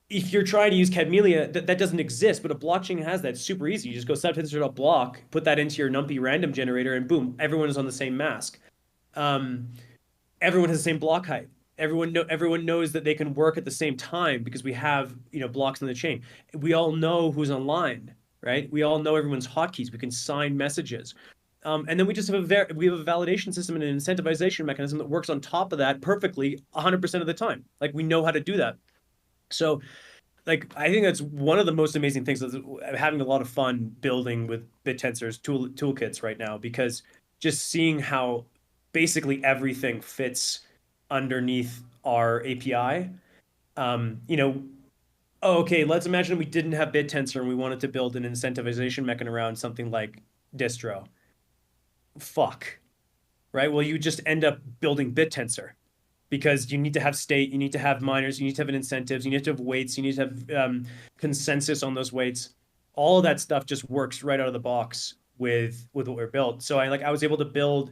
if you're trying to use Cadmelia, that doesn't exist, but a blockchain has that. It's super easy. You just go subtensor.block, put that into your NumPy random generator, and boom, everyone is on the same mask. Everyone has the same block height. Everyone knows that they can work at the same time because we have blocks in the chain. We all know who's online, right? We all know everyone's hotkeys. We can sign messages. And then we just have a validation system and an incentivization mechanism that works on top of that perfectly 100% of the time. Like, we know how to do that. So, like, I think that's one of the most amazing things. I'm having a lot of fun building with Bittensor's toolkits right now, because just seeing how basically everything fits underneath our API. Okay, let's imagine we didn't have Bittensor and we wanted to build an incentivization mechanism around something like distro. Fuck, right? Well, you just end up building Bittensor, because you need to have state, you need to have miners, you need to have incentives, you need to have weights, you need to have consensus on those weights. All of that stuff just works right out of the box with what we're built. So I was able to build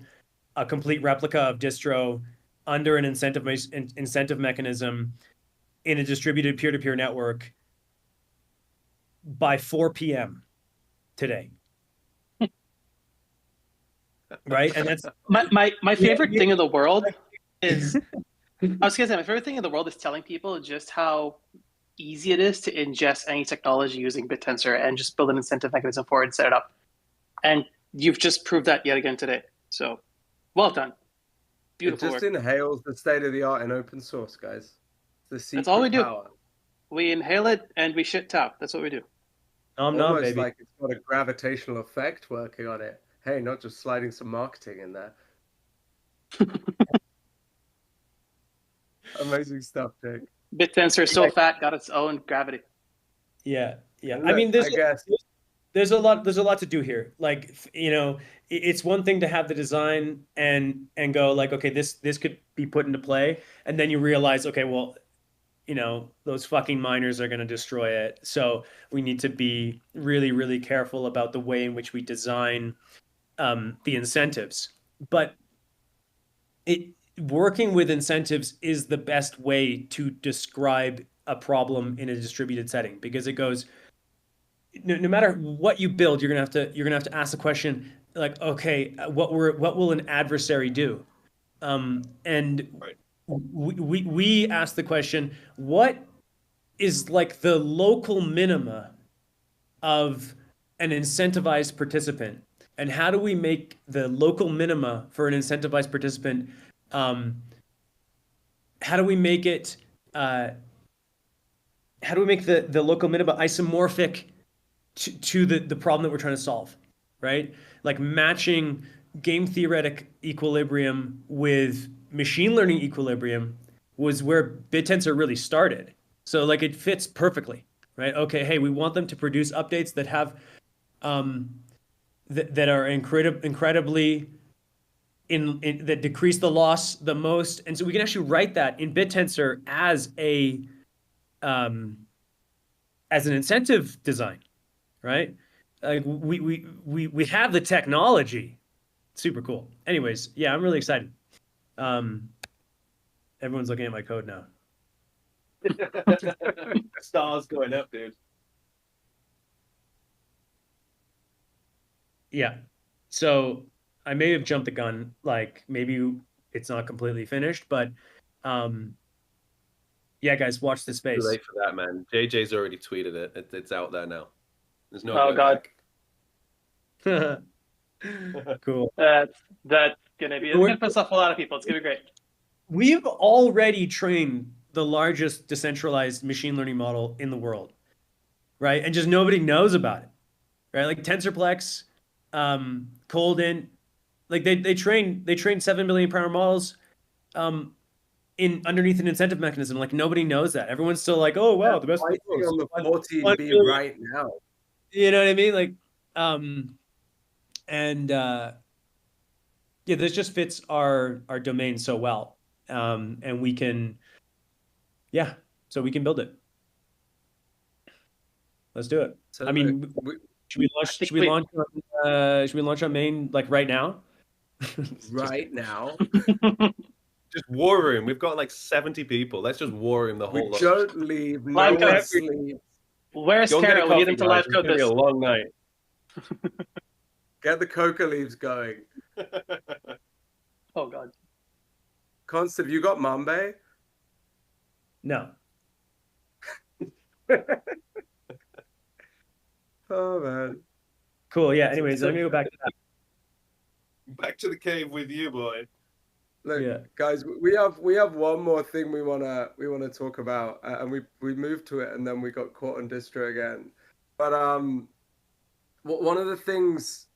a complete replica of distro under an incentive mechanism in a distributed peer-to-peer network by 4 p.m. today. Right? And that's my favorite thing in the world is I was gonna say, my favorite thing in the world is telling people just how easy it is to ingest any technology using Bittensor and just build an incentive mechanism for it and set it up. And you've just proved that yet again today. So, well done. Beautiful. It just inhales the state of the art in open source, guys. That's all we do. We inhale it and we shit tap. That's what we do. Almost baby. Like it's got a gravitational effect working on it. Hey, not just sliding some marketing in there. Amazing stuff, Jake. Bittensor is so fat, got its own gravity. Yeah. I mean, there's a lot to do here. Like, it's one thing to have the design and go like, okay, this could be put into play, and then you realize, okay, well, those fucking miners are going to destroy it. So we need to be really, really careful about the way in which we design the incentives. But working with incentives is the best way to describe a problem in a distributed setting, because it goes, no matter what you build, you're gonna have to ask the question, like, okay, what will an adversary do? And right. we ask the question, what is like the local minima of an incentivized participant, and how do we make the local minima for an incentivized participant? How do we make it? How do we make the local minima isomorphic to the problem that we're trying to solve, right? Like matching game theoretic equilibrium with machine learning equilibrium was where Bittensor really started. So like it fits perfectly, right? Okay, hey, we want them to produce updates that have that are incredibly that decrease the loss the most, and so we can actually write that in Bittensor as an incentive design, right? Like we have the technology. Super cool. Anyways, yeah, I'm really excited. Everyone's looking at my code now. Stars going up, dude. Yeah. So I may have jumped the gun. Like maybe it's not completely finished, but yeah, guys, watch this space. Too late for that, man. JJ's already tweeted it. It's out there now. There's no. Oh God. Cool. That's gonna be. It's gonna piss off a lot of people. It's gonna be great. We've already trained the largest decentralized machine learning model in the world, right? And just nobody knows about it, right? Like TensorPlex, Colden, like they train 7 billion parameter models in underneath an incentive mechanism. Like nobody knows that. Everyone's still like, oh wow, the best in the world. On the 14B right now. You know what I mean? Like, yeah, this just fits our domain so well, and we can, yeah, so we can build it. Let's do it. So I mean, should we launch? Should we launch on main like right now? Right now. Just war room. We've got like 70 people. Let's just war room the whole lot. Don't leave. No one sleep. Where's Tara? We need him to live code this. It's gonna be a long night. Get the coca leaves going. Oh god. Const, have you got Mambe? No. Oh man. Cool. Yeah. Anyways, let me go back to that. Back to the cave with you, boy. Look, yeah. Guys, we have one more thing we wanna talk about, and we moved to it, and then we got caught on distro again. But one of the things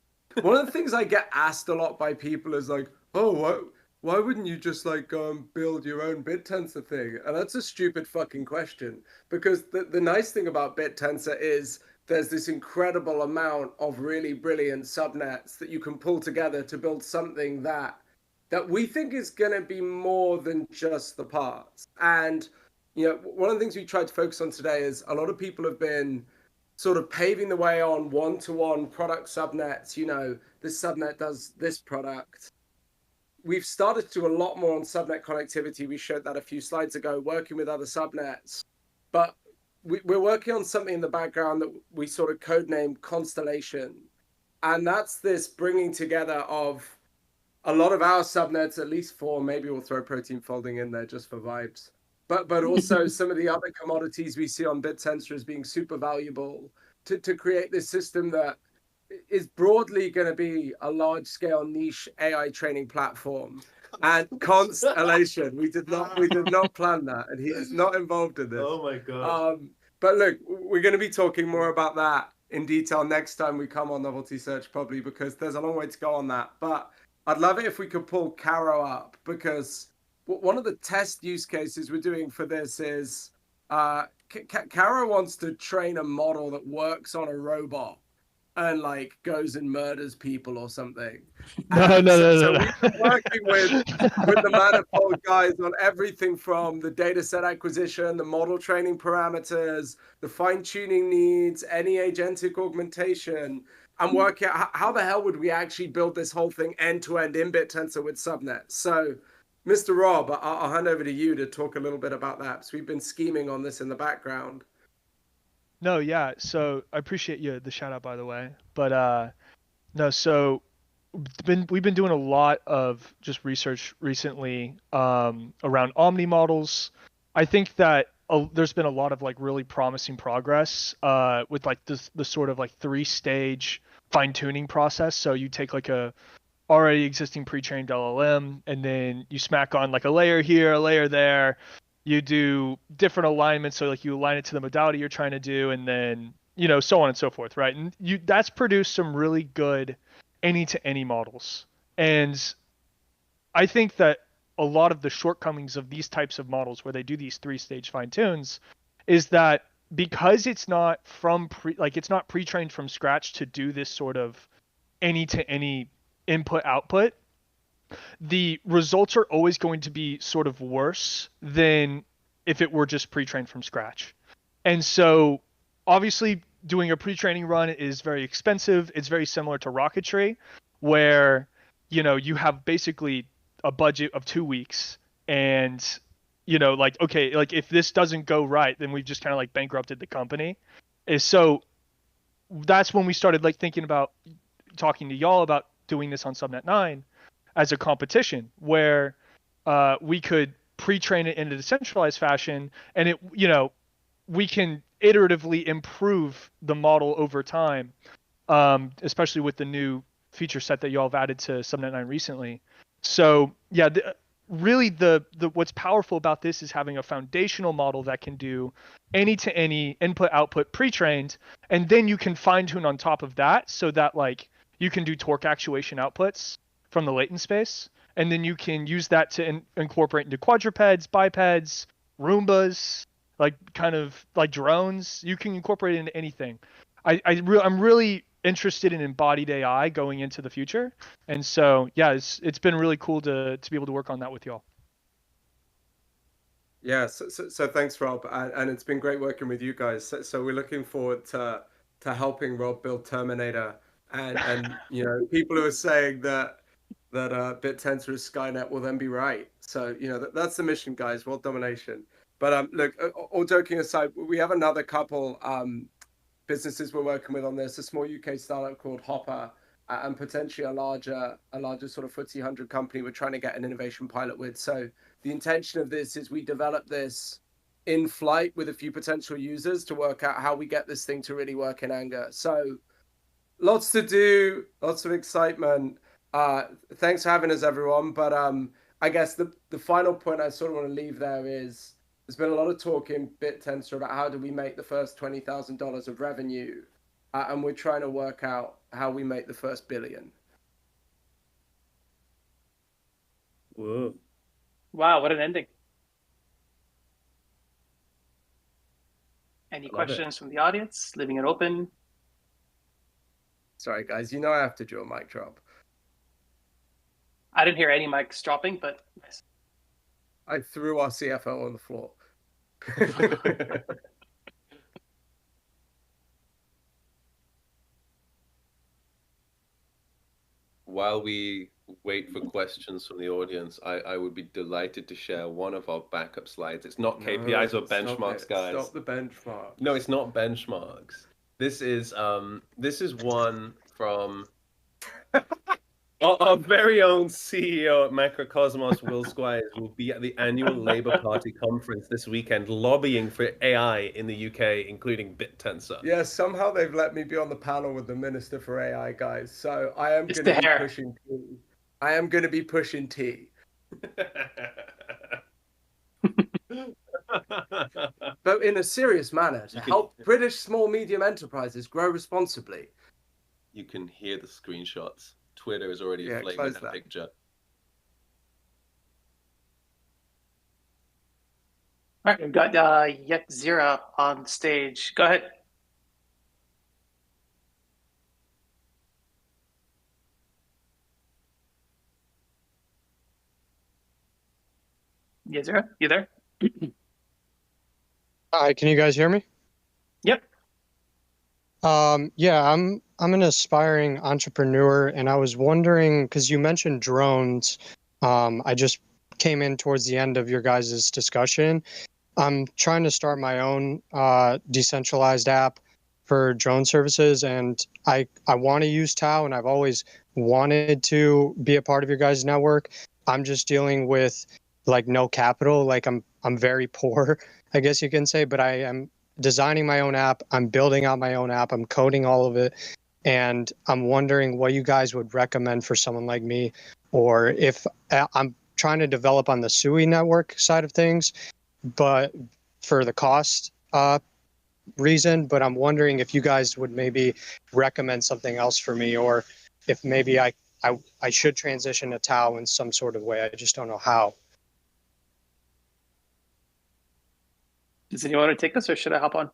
I get asked a lot by people is like, oh, why wouldn't you just like go and build your own Bittensor thing? And that's a stupid fucking question, because the nice thing about Bittensor is there's this incredible amount of really brilliant subnets that you can pull together to build something that we think is going to be more than just the parts. And, you know, one of the things we tried to focus on today is a lot of people have been sort of paving the way on one-to-one product subnets. You know, this subnet does this product. We've started to do a lot more on subnet connectivity. We showed that a few slides ago, working with other subnets. But we're working on something in the background that we sort of codenamed Constellation. And that's this bringing together of a lot of our subnets, at least 4, maybe we'll throw protein folding in there just for vibes. But also some of the other commodities we see on Bittensor as being super valuable to create this system that is broadly going to be a large-scale niche AI training platform. And Constellation, we did not plan that, and he is not involved in this. Oh my god! But look, we're going to be talking more about that in detail next time we come on Novelty Search, probably, because there's a long way to go on that. But I'd love it if we could pull Caro up, because one of the test use cases we're doing for this is Caro wants to train a model that works on a robot and like goes and murders people or something. No. We've been working with the Manifold guys on everything from the data set acquisition, the model training parameters, the fine-tuning needs, any agentic augmentation, and work out how the hell would we actually build this whole thing end-to-end in Bittensor with subnets. So, Mr. Rob, I'll hand over to you to talk a little bit about that, because we've been scheming on this in the background. No, yeah. So I appreciate you the shout out, by the way. But no, so we've been doing a lot of just research recently around Omni models. I think that there's been a lot of like really promising progress with like the sort of like 3-stage fine-tuning process. So you take like a already existing pre-trained LLM, and then you smack on like a layer here, a layer there. You do different alignments, so like you align it to the modality you're trying to do, and then, you know, so on and so forth, right? And that's produced some really good any-to-any models. And I think that a lot of the shortcomings of these types of models where they do these 3-stage fine-tunes is that because it's not it's not pre-trained from scratch to do this sort of any-to-any input-output, the results are always going to be sort of worse than if it were just pre-trained from scratch. And so obviously doing a pre-training run is very expensive. It's very similar to rocketry, where, you know, you have basically a budget of 2 weeks, and, you know, like, okay, like if this doesn't go right, then we've just kind of like bankrupted the company. So that's when we started like thinking about talking to y'all about doing this on Subnet 9 as a competition, where we could pre-train it in a decentralized fashion, and it, you know, we can iteratively improve the model over time, especially with the new feature set that y'all have added to Subnet 9 recently. So yeah, really the what's powerful about this is having a foundational model that can do any to any input output pre-trained, and then you can fine tune on top of that so that like you can do torque actuation outputs from the latent space, and then you can use that to incorporate into quadrupeds, bipeds, Roombas, like kind of like drones. You can incorporate it into anything. I'm really interested in embodied AI going into the future, and so yeah, it's been really cool to be able to work on that with y'all. Yeah, so thanks, Rob, and it's been great working with you guys. So we're looking forward to helping Rob build Terminator, and you know, people who are saying that Bittensor is Skynet will then be right. So you know, that's the mission, guys. World domination. But look, all joking aside, we have another couple businesses we're working with on this. A small UK startup called Hopper, and potentially a larger sort of FTSE 100 company we're trying to get an innovation pilot with. So the intention of this is we develop this in flight with a few potential users to work out how we get this thing to really work in anger. So lots to do, lots of excitement. Thanks for having us, everyone. But I guess the final point I sort of want to leave there is there's been a lot of talk in Bittensor about how do we make the first $20,000 of revenue, and we're trying to work out how we make the first billion. Whoa. Wow, what an ending. Any questions from the audience? Leaving it open. Sorry, guys. You know I have to do a mic drop. I didn't hear any mics dropping, but I threw our CFO on the floor. While we wait for questions from the audience, I would be delighted to share one of our backup slides. It's not KPIs or benchmarks, guys. Stop the benchmarks. No, it's not benchmarks. This is one from our very own CEO at Macrocosmos, Will Squires, will be at the annual Labour Party conference this weekend, lobbying for AI in the UK, including Bittensor. Yeah, somehow they've let me be on the panel with the Minister for AI, guys. So I am going to be pushing T. I am going to be pushing T. But in a serious manner, to help British small medium enterprises grow responsibly. You can hear the screenshots. Twitter is already aflame with that picture. All right, we've got Yetzira on stage. Go ahead. Yetzira, you there? Hi, can you guys hear me? Yep. Yeah, I'm an aspiring entrepreneur, and I was wondering, because you mentioned drones, I just came in towards the end of your guys' discussion. I'm trying to start my own decentralized app for drone services, and I want to use Tau, and I've always wanted to be a part of your guys' network. I'm just dealing with like no capital. Like I'm very poor, I guess you can say, but I am designing my own app. I'm building out my own app. I'm coding all of it. And I'm wondering what you guys would recommend for someone like me, or if I'm trying to develop on the SUI network side of things, but for the cost reason, but I'm wondering if you guys would maybe recommend something else for me, or if maybe I should transition to Tau in some sort of way. I just don't know how. Does anyone want to take this, or should I hop on?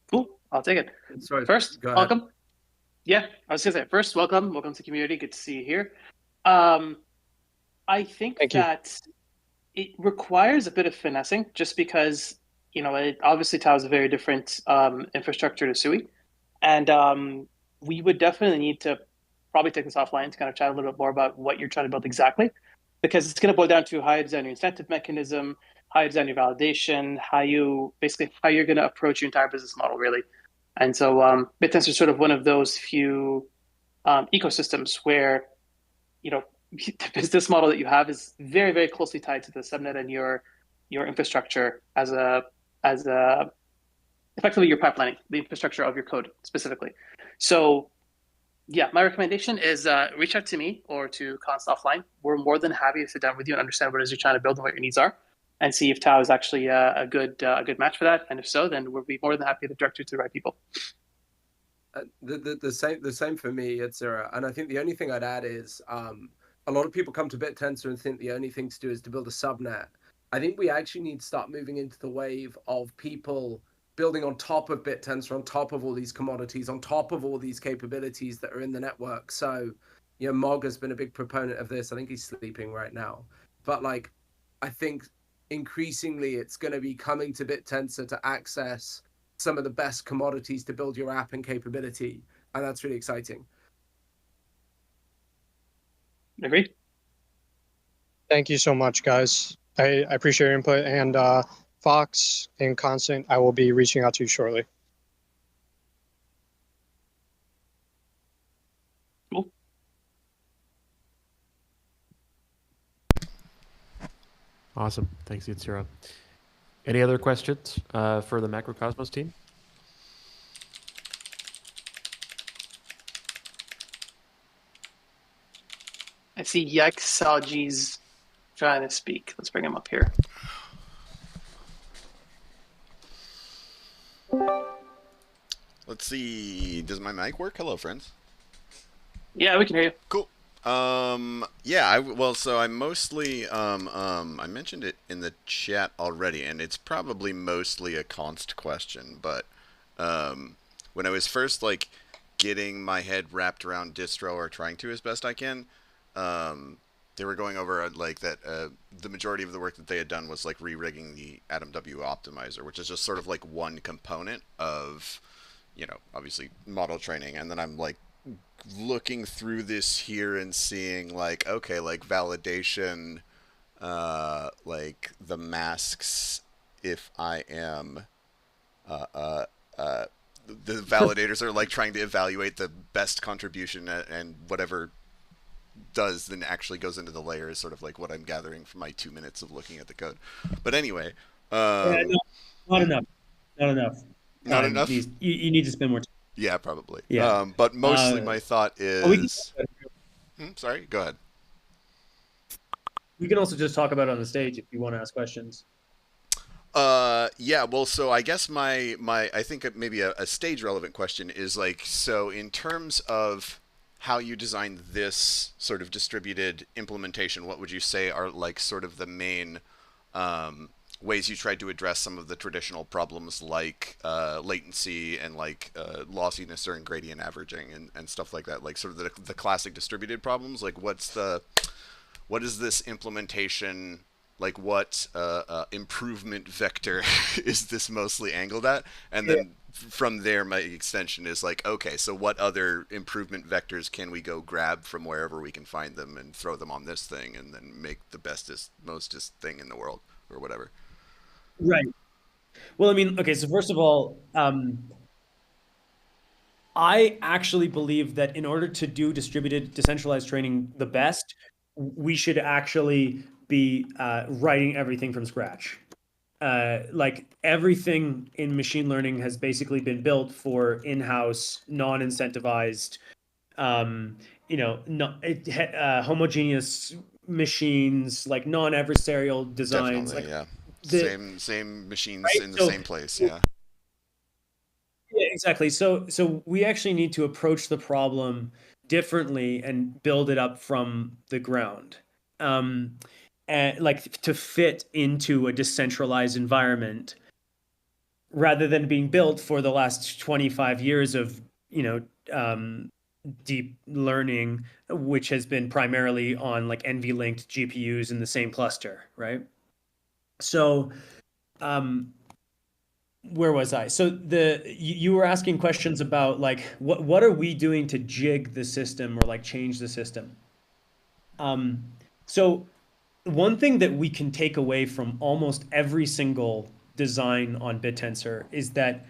Cool, I'll take it. Sorry, first, welcome. Yeah, I was going to say, first, welcome to the community. Good to see you here. I think that it requires a bit of finessing, just because, you know, obviously Tau is a very different infrastructure to SUI. And we would definitely need to probably take this offline to kind of chat a little bit more about what you're trying to build exactly, because it's going to boil down to how you design your incentive mechanism, how you design your validation, how you're going to approach your entire business model, really. And so Bittensor is sort of one of those few ecosystems where, you know, the business model that you have is very, very closely tied to the subnet and your infrastructure as effectively your pipelining, the infrastructure of your code specifically. So yeah, my recommendation is reach out to me or to Const Offline. We're more than happy to sit down with you and understand what it is you're trying to build and what your needs are, and see if Tao is actually a good match for that. And if so, then we'll be more than happy to direct you to the right people. The same for me, Yitzhak. And I think the only thing I'd add is a lot of people come to Bittensor and think the only thing to do is to build a subnet. I think we actually need to start moving into the wave of people building on top of Bittensor, on top of all these commodities, on top of all these capabilities that are in the network. So, Mog has been a big proponent of this. I think he's sleeping right now. But I think increasingly it's going to be coming to Bittensor to access some of the best commodities to build your app and capability. And that's really exciting. Agreed. Thank you so much, guys. I appreciate your input. And Fox and Constant, I will be reaching out to you shortly. Cool. Awesome. Thanks, Yitzhak. Any other questions for the Macrocosmos team? I see Yikes trying to speak. Let's bring him up here. Let's see. Does my mic work? Hello, friends. Yeah, we can hear you. Cool. Yeah, so I mostly, I mentioned it in the chat already, and it's probably mostly a const question, but, when I was first, getting my head wrapped around distro, or trying to as best I can, they were going over, that, the majority of the work that they had done was, re-rigging the AtomW optimizer, which is just sort of, one component of, obviously model training, and then I'm, looking through this here and seeing okay, validation, the masks, if I am, the validators are trying to evaluate the best contribution, and whatever does then actually goes into the layer is sort of what I'm gathering from my 2 minutes of looking at the code. But anyway, yeah, not enough. Not enough. You need to spend more time. Yeah, probably. Yeah. But mostly my thought is... sorry, go ahead. We can also just talk about it on the stage if you want to ask questions. Yeah, well, so I guess my I think maybe a stage relevant question is so in terms of how you design this sort of distributed implementation, what would you say are sort of the main ways you tried to address some of the traditional problems latency and lossiness or gradient averaging and stuff like that, sort of the classic distributed problems? What is this implementation, what improvement vector is this mostly angled at? And then from there my extension is okay, so what other improvement vectors can we go grab from wherever we can find them and throw them on this thing and then make the bestest, mostest thing in the world or whatever? Right. Well, I mean, okay, so first of all, I actually believe that in order to do distributed decentralized training the best, we should actually be writing everything from scratch. Everything in machine learning has basically been built for in-house, non-incentivized, homogeneous machines, non-adversarial designs. Definitely, yeah. Same machines, right? In the same place, yeah. Yeah, exactly. So we actually need to approach the problem differently and build it up from the ground, and to fit into a decentralized environment, rather than being built for the last 25 years of deep learning, which has been primarily on NV-linked GPUs in the same cluster, right? So, where was I? So you were asking questions about what are we doing to jig the system or change the system? So one thing that we can take away from almost every single design on Bittensor is that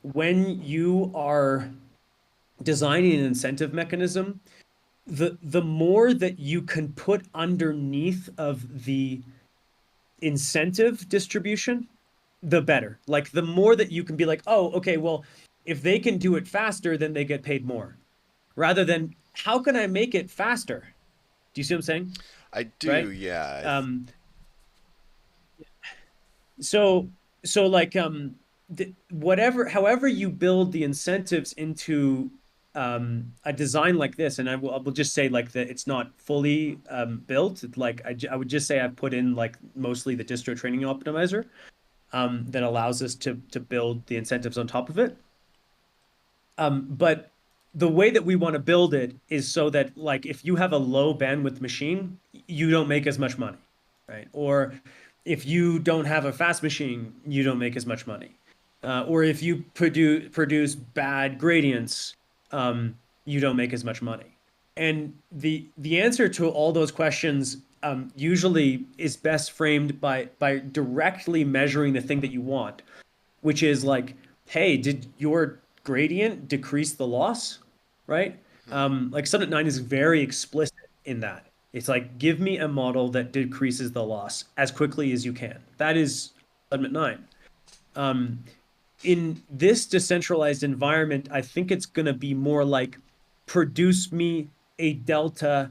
when you are designing an incentive mechanism, the more that you can put underneath of the incentive distribution, the better. The more that you can be oh, okay, well, if they can do it faster, then they get paid more, rather than how can I make it faster? Do you see what I'm saying? I do, right? yeah. So like however you build the incentives into a design like this, and I will just say like that it's not fully built. Like I would just say I've put in like mostly the distro training optimizer that allows us to build the incentives on top of it. But the way that we want to build it is so that like if you have a low bandwidth machine, you don't make as much money, right? Or if you don't have a fast machine, you don't make as much money. Or if you produce bad gradients, you don't make as much money. And the answer to all those questions usually is best framed by directly measuring the thing that you want, which is like, hey, did your gradient decrease the loss, right? Like Subnet 9 is very explicit in that. It's like, give me a model that decreases the loss as quickly as you can. That is Subnet 9. In this decentralized environment, I think it's going to be more like, produce me a delta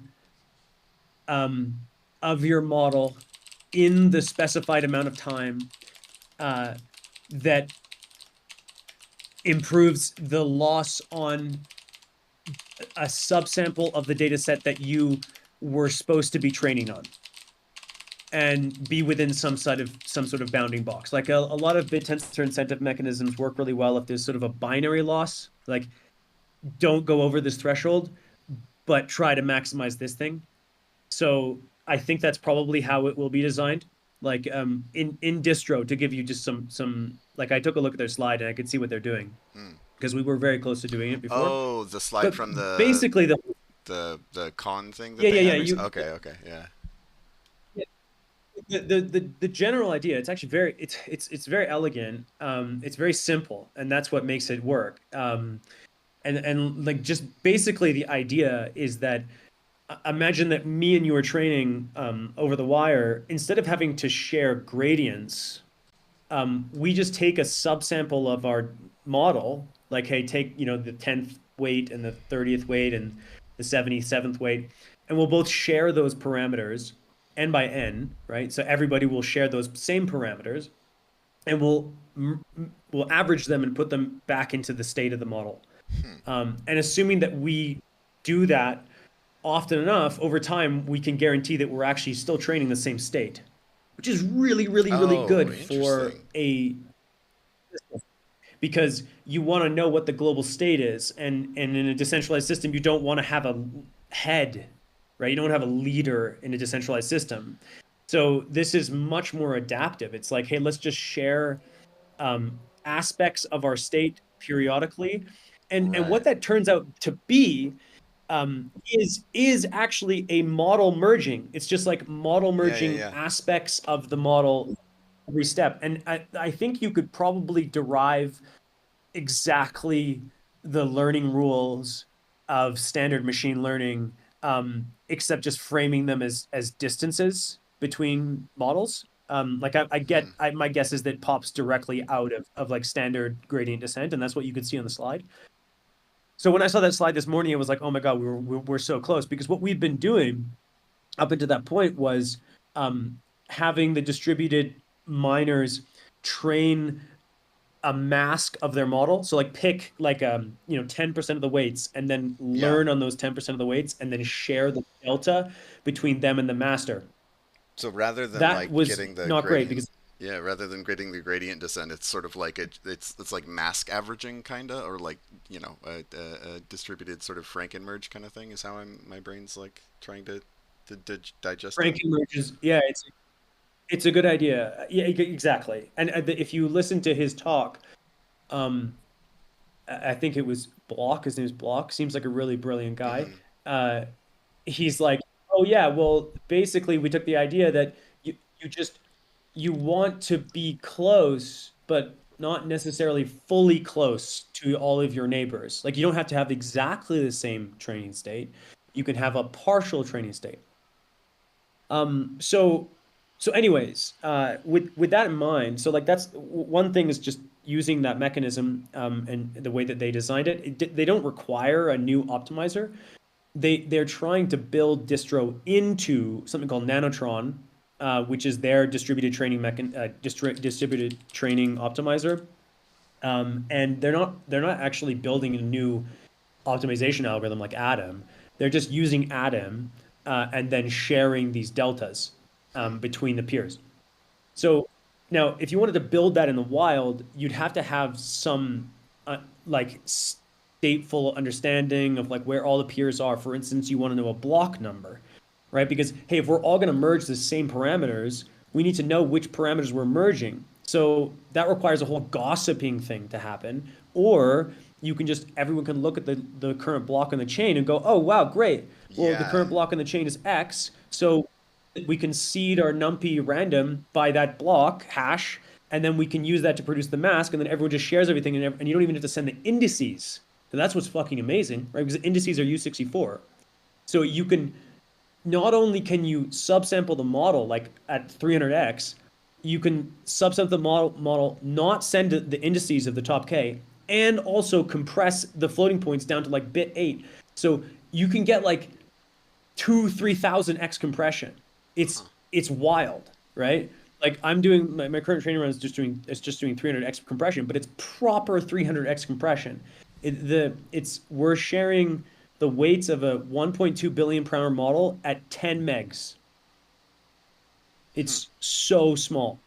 of your model in the specified amount of time that improves the loss on a subsample of the data set that you were supposed to be training on, and be within some sort of bounding box. Like a lot of Bittensor incentive mechanisms work really well if there's sort of a binary loss, like don't go over this threshold, but try to maximize this thing. So I think that's probably how it will be designed. Like in distro, to give you just some like, I took a look at their slide and I could see what they're doing because we were very close to doing it before. Oh, the slide but from the basically the con thing. Okay. The general idea, it's actually very it's very elegant. It's very simple, and that's what makes it work. And like just basically the idea is that imagine that me and you are training over the wire. Instead of having to share gradients, we just take a subsample of our model, like, hey, take, the 10th weight and the 30th weight and the 77th weight, and we'll both share those parameters n by n, right? So everybody will share those same parameters, and we'll average them and put them back into the state of the model. And assuming that we do that often enough, over time, we can guarantee that we're actually still training the same state, which is really, really, really good for because you want to know what the global state is. And in a decentralized system, you don't want to have a head, right? You don't have a leader in a decentralized system. So this is much more adaptive. It's like, hey, let's just share aspects of our state periodically. And what that turns out to be is actually a model merging. It's just like model merging aspects of the model every step. And I think you could probably derive exactly the learning rules of standard machine learning, except just framing them as distances between models. My guess is that pops directly out of like standard gradient descent, and that's what you could see on the slide. So when I saw that slide this morning, it was like, oh my God, we're so close, because what we've been doing up until that point was having the distributed miners train a mask of their model. So like pick like 10% of the weights and then learn on those 10% of the weights and then share the delta between them and the master. So rather than that like was getting the not great because rather than getting the gradient descent, it's sort of like it's like mask averaging kinda, or like a distributed sort of Frankenmerge kind of thing is how my brain's like trying to digest. Frankenmerge is it's a good idea. Yeah, exactly. And if you listen to his talk, I think it was Block. His name is Block. Seems like a really brilliant guy. He's like, oh yeah, well, basically we took the idea that you want to be close, but not necessarily fully close to all of your neighbors. Like you don't have to have exactly the same training state. You can have a partial training state. So anyways, with that in mind, so like that's one thing is just using that mechanism and the way that they designed it, they don't require a new optimizer. They're trying to build distro into something called Nanotron, which is their distributed training distributed training optimizer. And they're not actually building a new optimization algorithm like Atom. They're just using Atom and then sharing these deltas between the peers. So now, if you wanted to build that in the wild, you'd have to have some like stateful understanding of like where all the peers are. For instance, you want to know a block number, right? Because hey, if we're all going to merge the same parameters, we need to know which parameters we're merging. So that requires a whole gossiping thing to happen. Or you can just, everyone can look at the current block on the chain and go, oh, wow, great. Well, the current block on the chain is X. So we can seed our numpy random by that block hash, and then we can use that to produce the mask, and then everyone just shares everything, and you don't even have to send the indices. So that's what's fucking amazing, right? Because the indices are U64. So you can, not only can you subsample the model like at 300x, you can subsample the model, not send the indices of the top K, and also compress the floating points down to like bit 8. So you can get like 2,000-3,000x compression. It's wild, right? Like I'm doing my current training run is just doing 300x compression, but it's proper 300x compression. We're sharing the weights of a 1.2 billion per hour model at 10 megs. It's so small,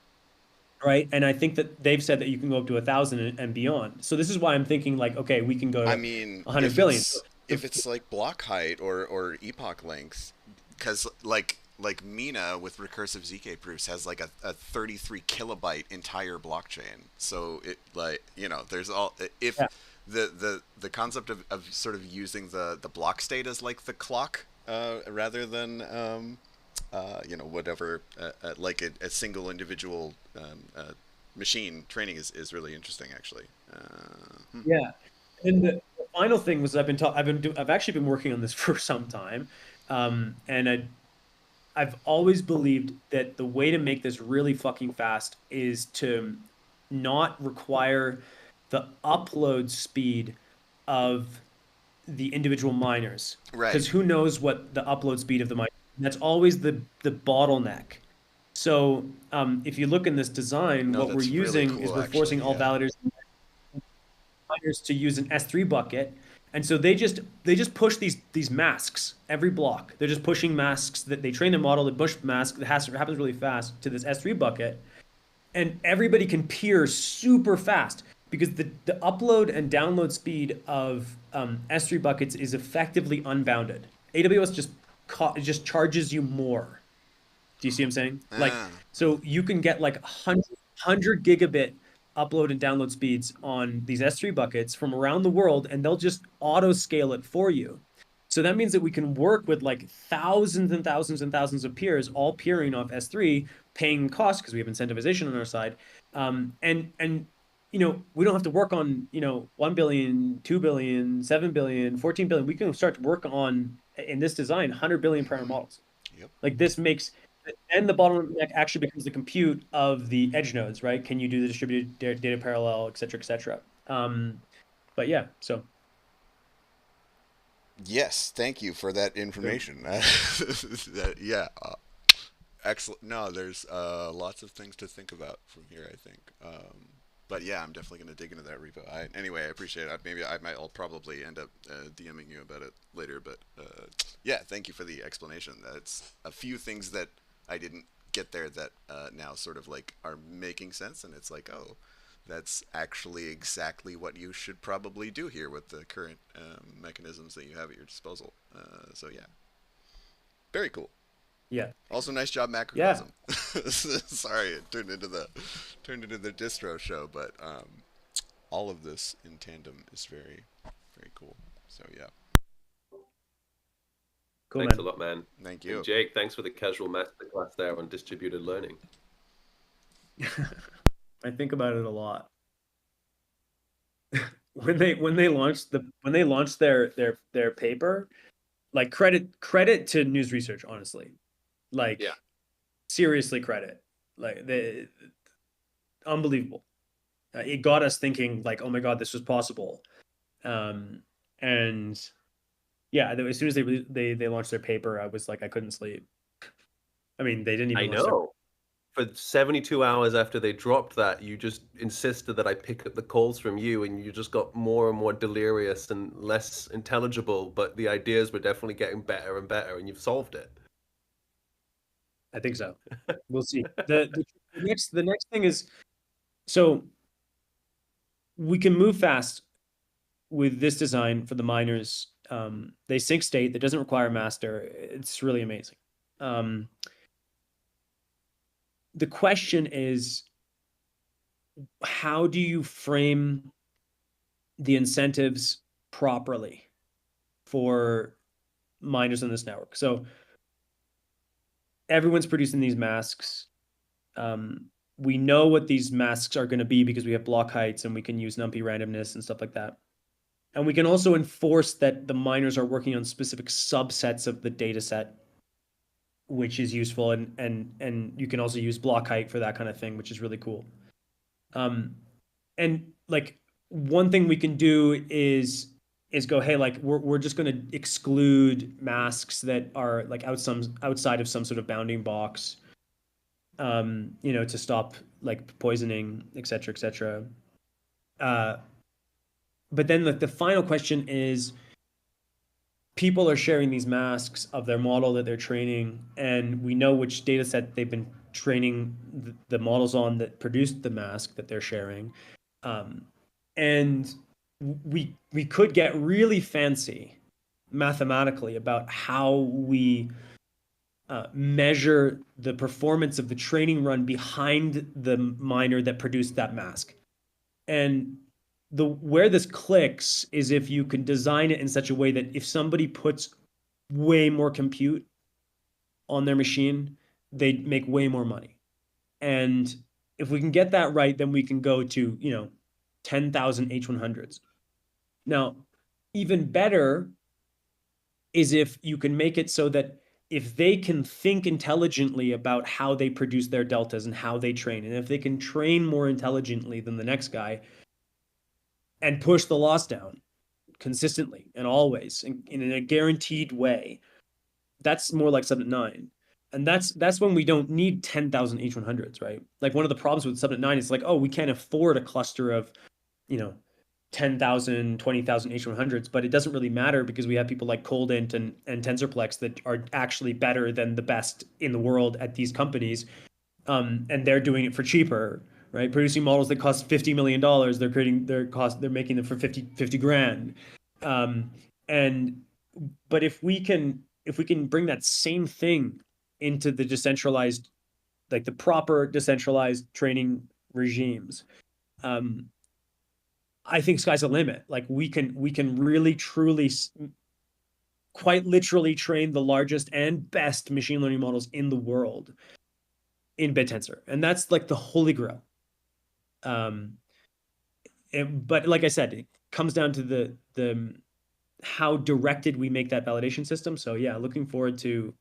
right? And I think that they've said that you can go up to 1,000 and beyond. So this is why I'm thinking like, okay, we can go to 100 billion. If it's like block height or epoch length, because like Mina with recursive ZK proofs has like a 33 kilobyte entire blockchain. So it like, you know, there's all, if the concept of sort of using the block state as like the clock rather than you know, whatever like a single individual machine training is really interesting actually. Yeah, and the final thing was I've actually been working on this for some time, and I've always believed that the way to make this really fucking fast is to not require the upload speed of the individual miners. Right. Because who knows what the upload speed of the miner. That's always the bottleneck. So if you look in this design, what we're using really cool, is we're forcing all validators miners to use an S3 bucket. And so they just push these masks every block. They're just pushing masks that they train their model, they push masks that happens really fast to this S3 bucket. And everybody can peer super fast because the upload and download speed of S3 buckets is effectively unbounded. AWS just charges you more. Do you see what I'm saying? Like, so you can get like 100 gigabit upload and download speeds on these S3 buckets from around the world, and they'll just auto scale it for you. So that means that we can work with like thousands and thousands and thousands of peers, all peering off S3, paying costs because we have incentivization on our side. And you know, we don't have to work on, you know, 1 billion, 2 billion, 7 billion, 14 billion. We can start to work on, in this design, 100 billion per hour models. Yep. Like this makes, and the bottleneck actually becomes the compute of the edge nodes, right? Can you do the distributed data parallel, et cetera, et cetera. But yeah, so. Yes, thank you for that information. Yeah, excellent. No, there's lots of things to think about from here, I think. But yeah, I'm definitely going to dig into that repo. Anyway, I appreciate it. Maybe I'll probably end up DMing you about it later. But yeah, thank you for the explanation. That's a few things that I didn't get there that now sort of like are making sense. And it's like, oh, that's actually exactly what you should probably do here with the current mechanisms that you have at your disposal. So yeah, very cool. Yeah. Also, nice job, Macrocosm. Yeah. Sorry, it turned into the distro show, but all of this in tandem is very, very cool. So yeah. Cool. Thanks a lot, man. Thank you, and Jake. Thanks for the casual masterclass there on distributed learning. I think about it a lot. when they launched their paper, like credit to News Research, honestly. Like, seriously credit. Like, unbelievable. it got us thinking like, oh my God, this was possible. And yeah, as soon as they launched their paper, I was like, I couldn't sleep. I mean, they didn't even I launch know. For 72 hours after they dropped that, you just insisted that I pick up the calls from you, and you just got more and more delirious and less intelligible, but the ideas were definitely getting better and better, and you've solved it. I think so. We'll see. The next thing is, so we can move fast with this design for the miners. They sync state that doesn't require master. It's really amazing. The question is, how do you frame the incentives properly for miners on this network? So everyone's producing these masks. We know what these masks are going to be because we have block heights and we can use NumPy randomness and stuff like that. And we can also enforce that the miners are working on specific subsets of the data set, which is useful. And you can also use block height for that kind of thing, which is really cool. And like one thing we can do is go, hey, like we're just going to exclude masks that are like outside of some sort of bounding box, to stop like poisoning, et cetera, et cetera. But then the final question is, people are sharing these masks of their model that they're training, and we know which data set they've been training the models on that produced the mask that they're sharing. And we could get really fancy mathematically about how we measure the performance of the training run behind the miner that produced that mask. And where this clicks is if you can design it in such a way that if somebody puts way more compute on their machine, they make way more money. And if we can get that right, then we can go to, 10,000 H100s. Now, even better is if you can make it so that if they can think intelligently about how they produce their deltas and how they train, and if they can train more intelligently than the next guy and push the loss down consistently and always in a guaranteed way, that's more like Subnet 9. And that's when we don't need 10,000 H100s, right? Like one of the problems with Subnet 9 is like, oh, we can't afford a cluster of, 10,000, 20,000 H100s, but it doesn't really matter because we have people like Coldint and TensorPlex that are actually better than the best in the world at these companies. And they're doing it for cheaper, right? Producing models that cost $50 million, they're making them for 50 grand. But if we can bring that same thing into the decentralized, like the proper decentralized training regimes, I think sky's the limit. Like we can really truly, quite literally train the largest and best machine learning models in the world in Bittensor, and that's like the holy grail. But like I said, it comes down to the how directed we make that validation system. So yeah, looking forward to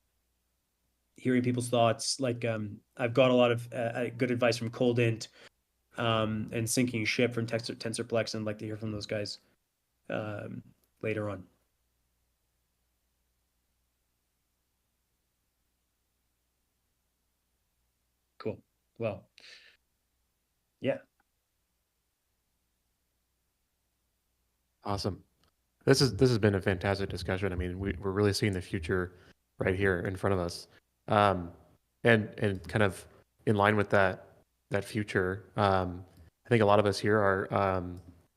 hearing people's thoughts. Like I've got a lot of good advice from Coldint. And syncing ship from TensorPlex, and I'd like to hear from those guys later on. Cool. Well, yeah. Awesome. This has been a fantastic discussion. I mean, we're really seeing the future right here in front of us, and kind of in line with that future. I think a lot of us here are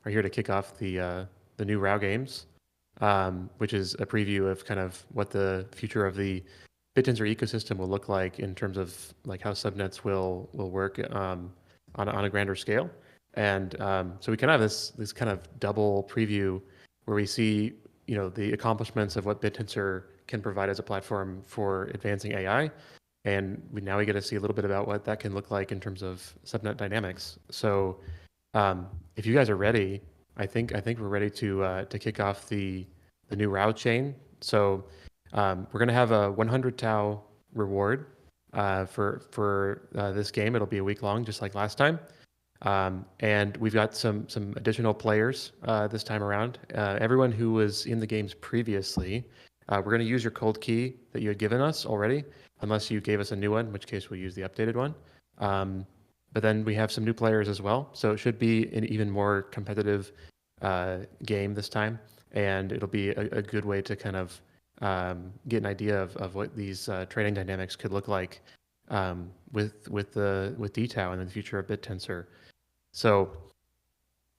here to kick off the new RAW games, which is a preview of kind of what the future of the Bittensor ecosystem will look like in terms of like how subnets will work on a grander scale. And so we kind of have this kind of double preview where we see the accomplishments of what Bittensor can provide as a platform for advancing AI. And now we get to see a little bit about what that can look like in terms of subnet dynamics. So if you guys are ready, I think we're ready to kick off the new RAW chain. So we're going to have a 100 tau reward for this game. It'll be a week long, just like last time. And we've got some additional players this time around. Everyone who was in the games previously, we're going to use your cold key that you had given us already, unless you gave us a new one, in which case we'll use the updated one. But then we have some new players as well, so it should be an even more competitive game this time, and it'll be a good way to kind of get an idea of what these training dynamics could look like with DTAO and the future of Bittensor. So,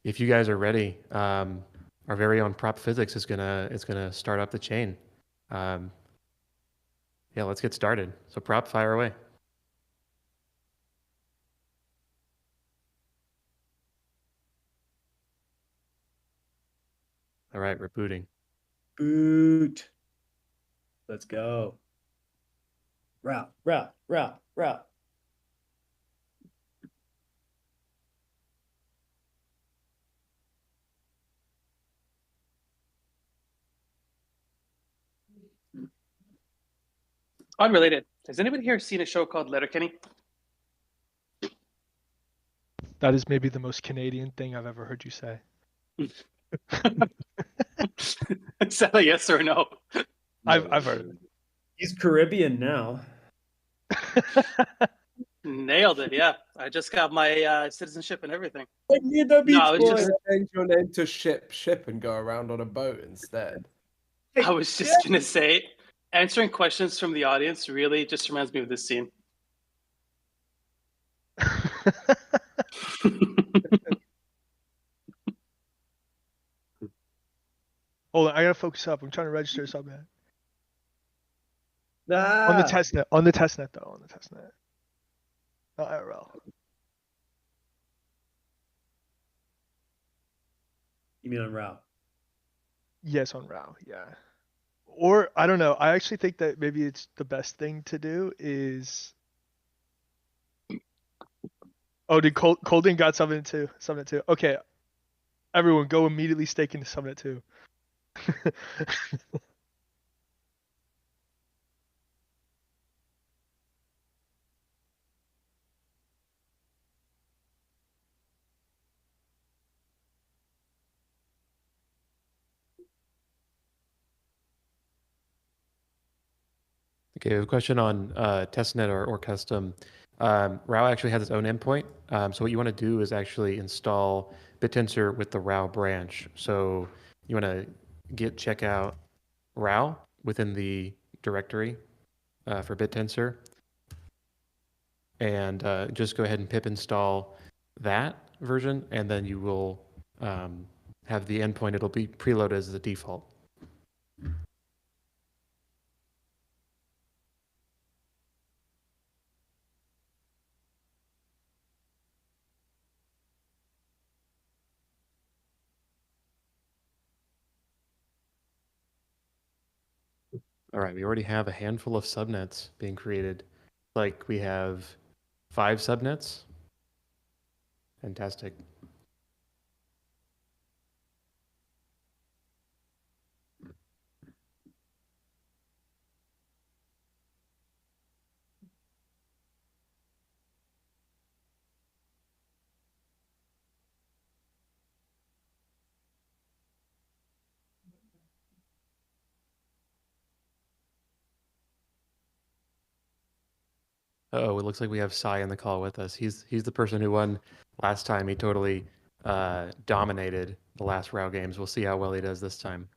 if you guys are ready, our very own Prop Physics is gonna start up the chain. Yeah, let's get started. So, Prop, fire away. All right, we're booting. Boot. Let's go. Route. Unrelated. Has anybody here seen a show called Letterkenny? That is maybe the most Canadian thing I've ever heard you say. Is that a yes or a no? I've heard it. He's Caribbean now. Nailed it. Yeah, I just got my citizenship and everything. No, it's just change your name to Ship and go around on a boat instead. I was just gonna say, answering questions from the audience really just reminds me of this scene. Hold on, I gotta focus up. I'm trying to register Subnet. On the testnet. On the testnet, though. On the testnet. Not IRL. You mean on route? Yes, on RAW. Yeah. Or I don't know. I actually think that maybe it's the best thing to do is. Oh, did Colden got Subnet 2? Subnet 2. Okay. Everyone, go immediately stake into Subnet 2. Okay, we have a question on testnet or custom. RAW actually has its own endpoint. So what you want to do is actually install Bittensor with the RAW branch. So you want to check out RAW within the directory for Bittensor, and just go ahead and pip install that version, and then you will have the endpoint. It'll be preloaded as the default. All right, we already have a handful of subnets being created. Like we have 5 subnets. Fantastic. Oh, it looks like we have Sai in the call with us. He's the person who won last time. He totally dominated the last RAW games. We'll see how well he does this time.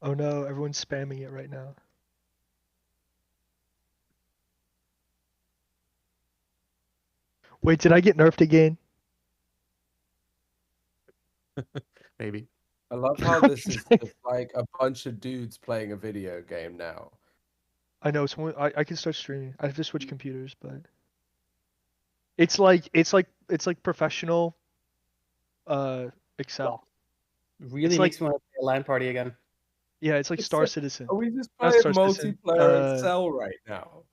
Oh no, everyone's spamming it right now. Wait, did I get nerfed again? Maybe. I love how this is just like a bunch of dudes playing a video game now. I know someone. I can start streaming. I have to switch computers, but it's like professional Excel. Really It's makes like me want to play a LAN party again. yeah, it's like Star Citizen. Are we just Not playing Star Citizen. multiplayer Excel right now?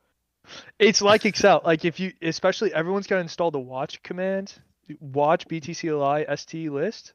It's like Excel. Like if you, especially everyone's got to install the watch command. Watch btcli st list.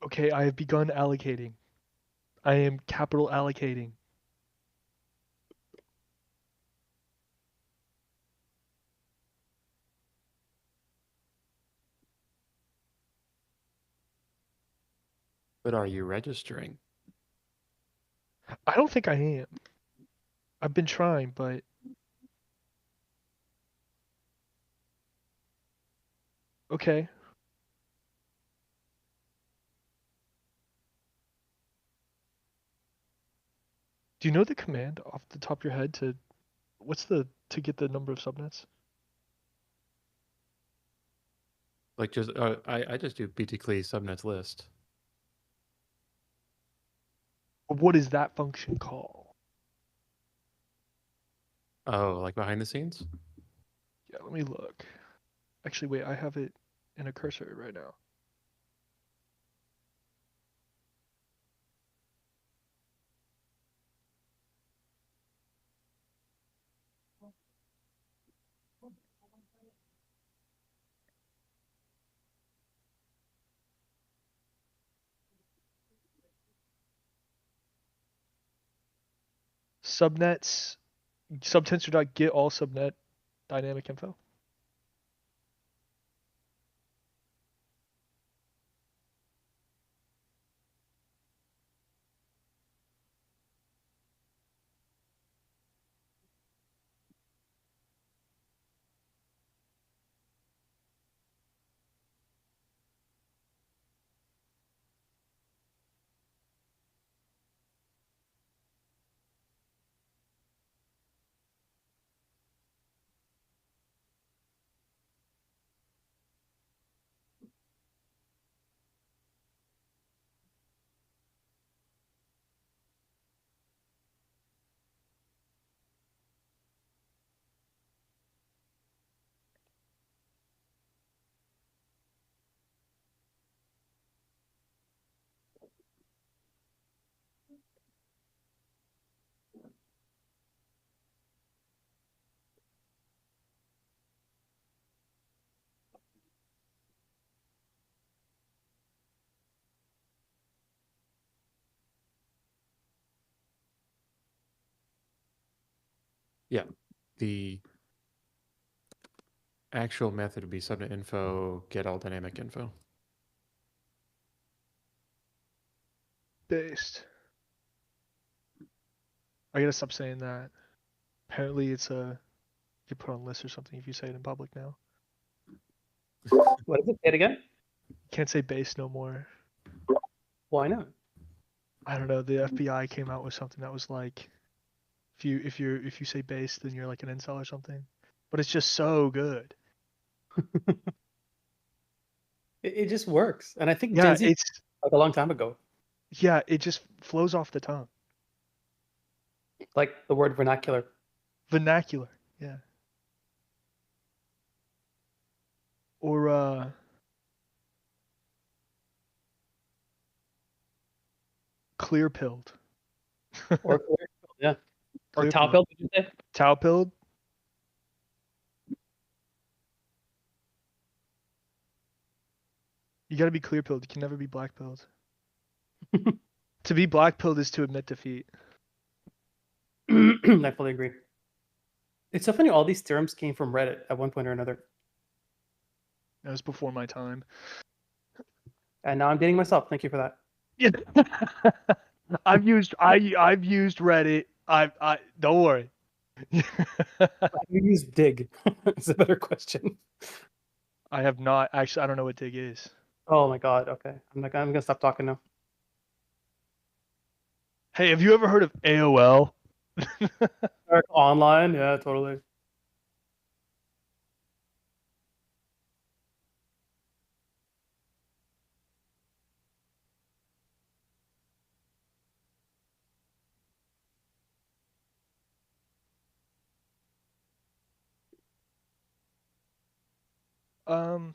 Okay, I have begun allocating. I am capital allocating. But are you registering? I don't think I am. I've been trying, but okay. Do you know the command off the top of your head to what's the to get the number of subnets? Like just I just do btcli subnets list. What is that function called? Oh, like behind the scenes? Yeah, let me look. Actually, wait, I have it in a cursor right now. Subnets, subtensor.get all subnet dynamic info. Yeah. The actual method would be subnet info get all dynamic info. Based. I gotta stop saying that. Apparently, it's you put on list or something if you say it in public now. What is it? Say it again. Can't say base no more. Why not? I don't know. The FBI came out with something that was like, if you say base, then you're like an incel or something. But it's just so good. It just works, and I think Yeah, Gen Z, it's like a long time ago, yeah, it just flows off the tongue. like the word vernacular. Vernacular, yeah. Or clear pilled. Or clear, yeah. Or Clear tau pilled. pill, did you say? Tau pilled. You gotta be clear pilled. You can never be black pilled. To be black pilled is to admit defeat. I fully agree. It's so funny. All these terms came from Reddit at one point or another, That was before my time. and now I'm dating myself. Thank you for that. Yeah. I've used Reddit. I don't worry. You use Dig. It's a better question. I have not actually. I don't know what Dig is. Oh my god. Okay, I'm gonna stop talking now. Hey, have you ever heard of AOL? Online, yeah, totally. Um.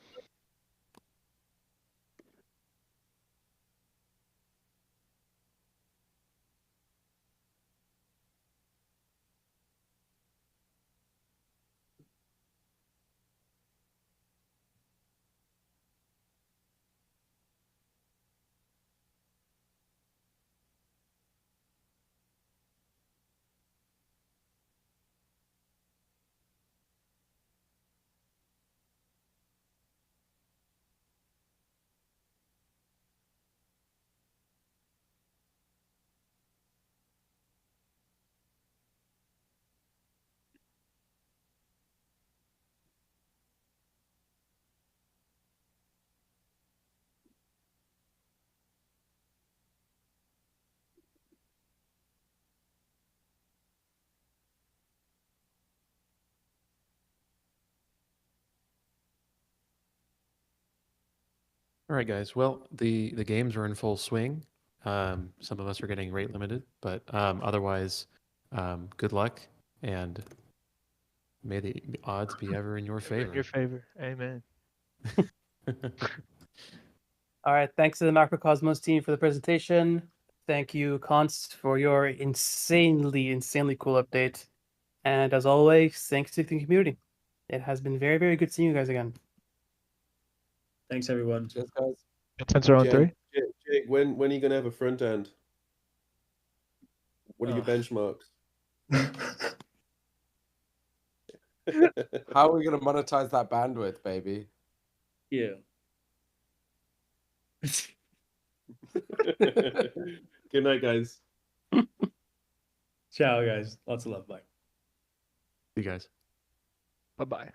All right, guys. Well, the games are in full swing. Some of us are getting rate limited, but otherwise, good luck and may the odds be ever in your favor. In your favor. Amen. All right. Thanks to the Macrocosmos team for the presentation. Thank you, Const, for your insanely cool update. And as always, thanks to the community. It has been very, very good seeing you guys again. Thanks, everyone. Cheers, guys. Bittensor on 3. Jake, when are you going to have a front end? What are your benchmarks? How are we going to monetize that bandwidth, baby? Yeah. Good night, guys. Ciao, guys. Lots of love. Bye. You guys. Bye-bye.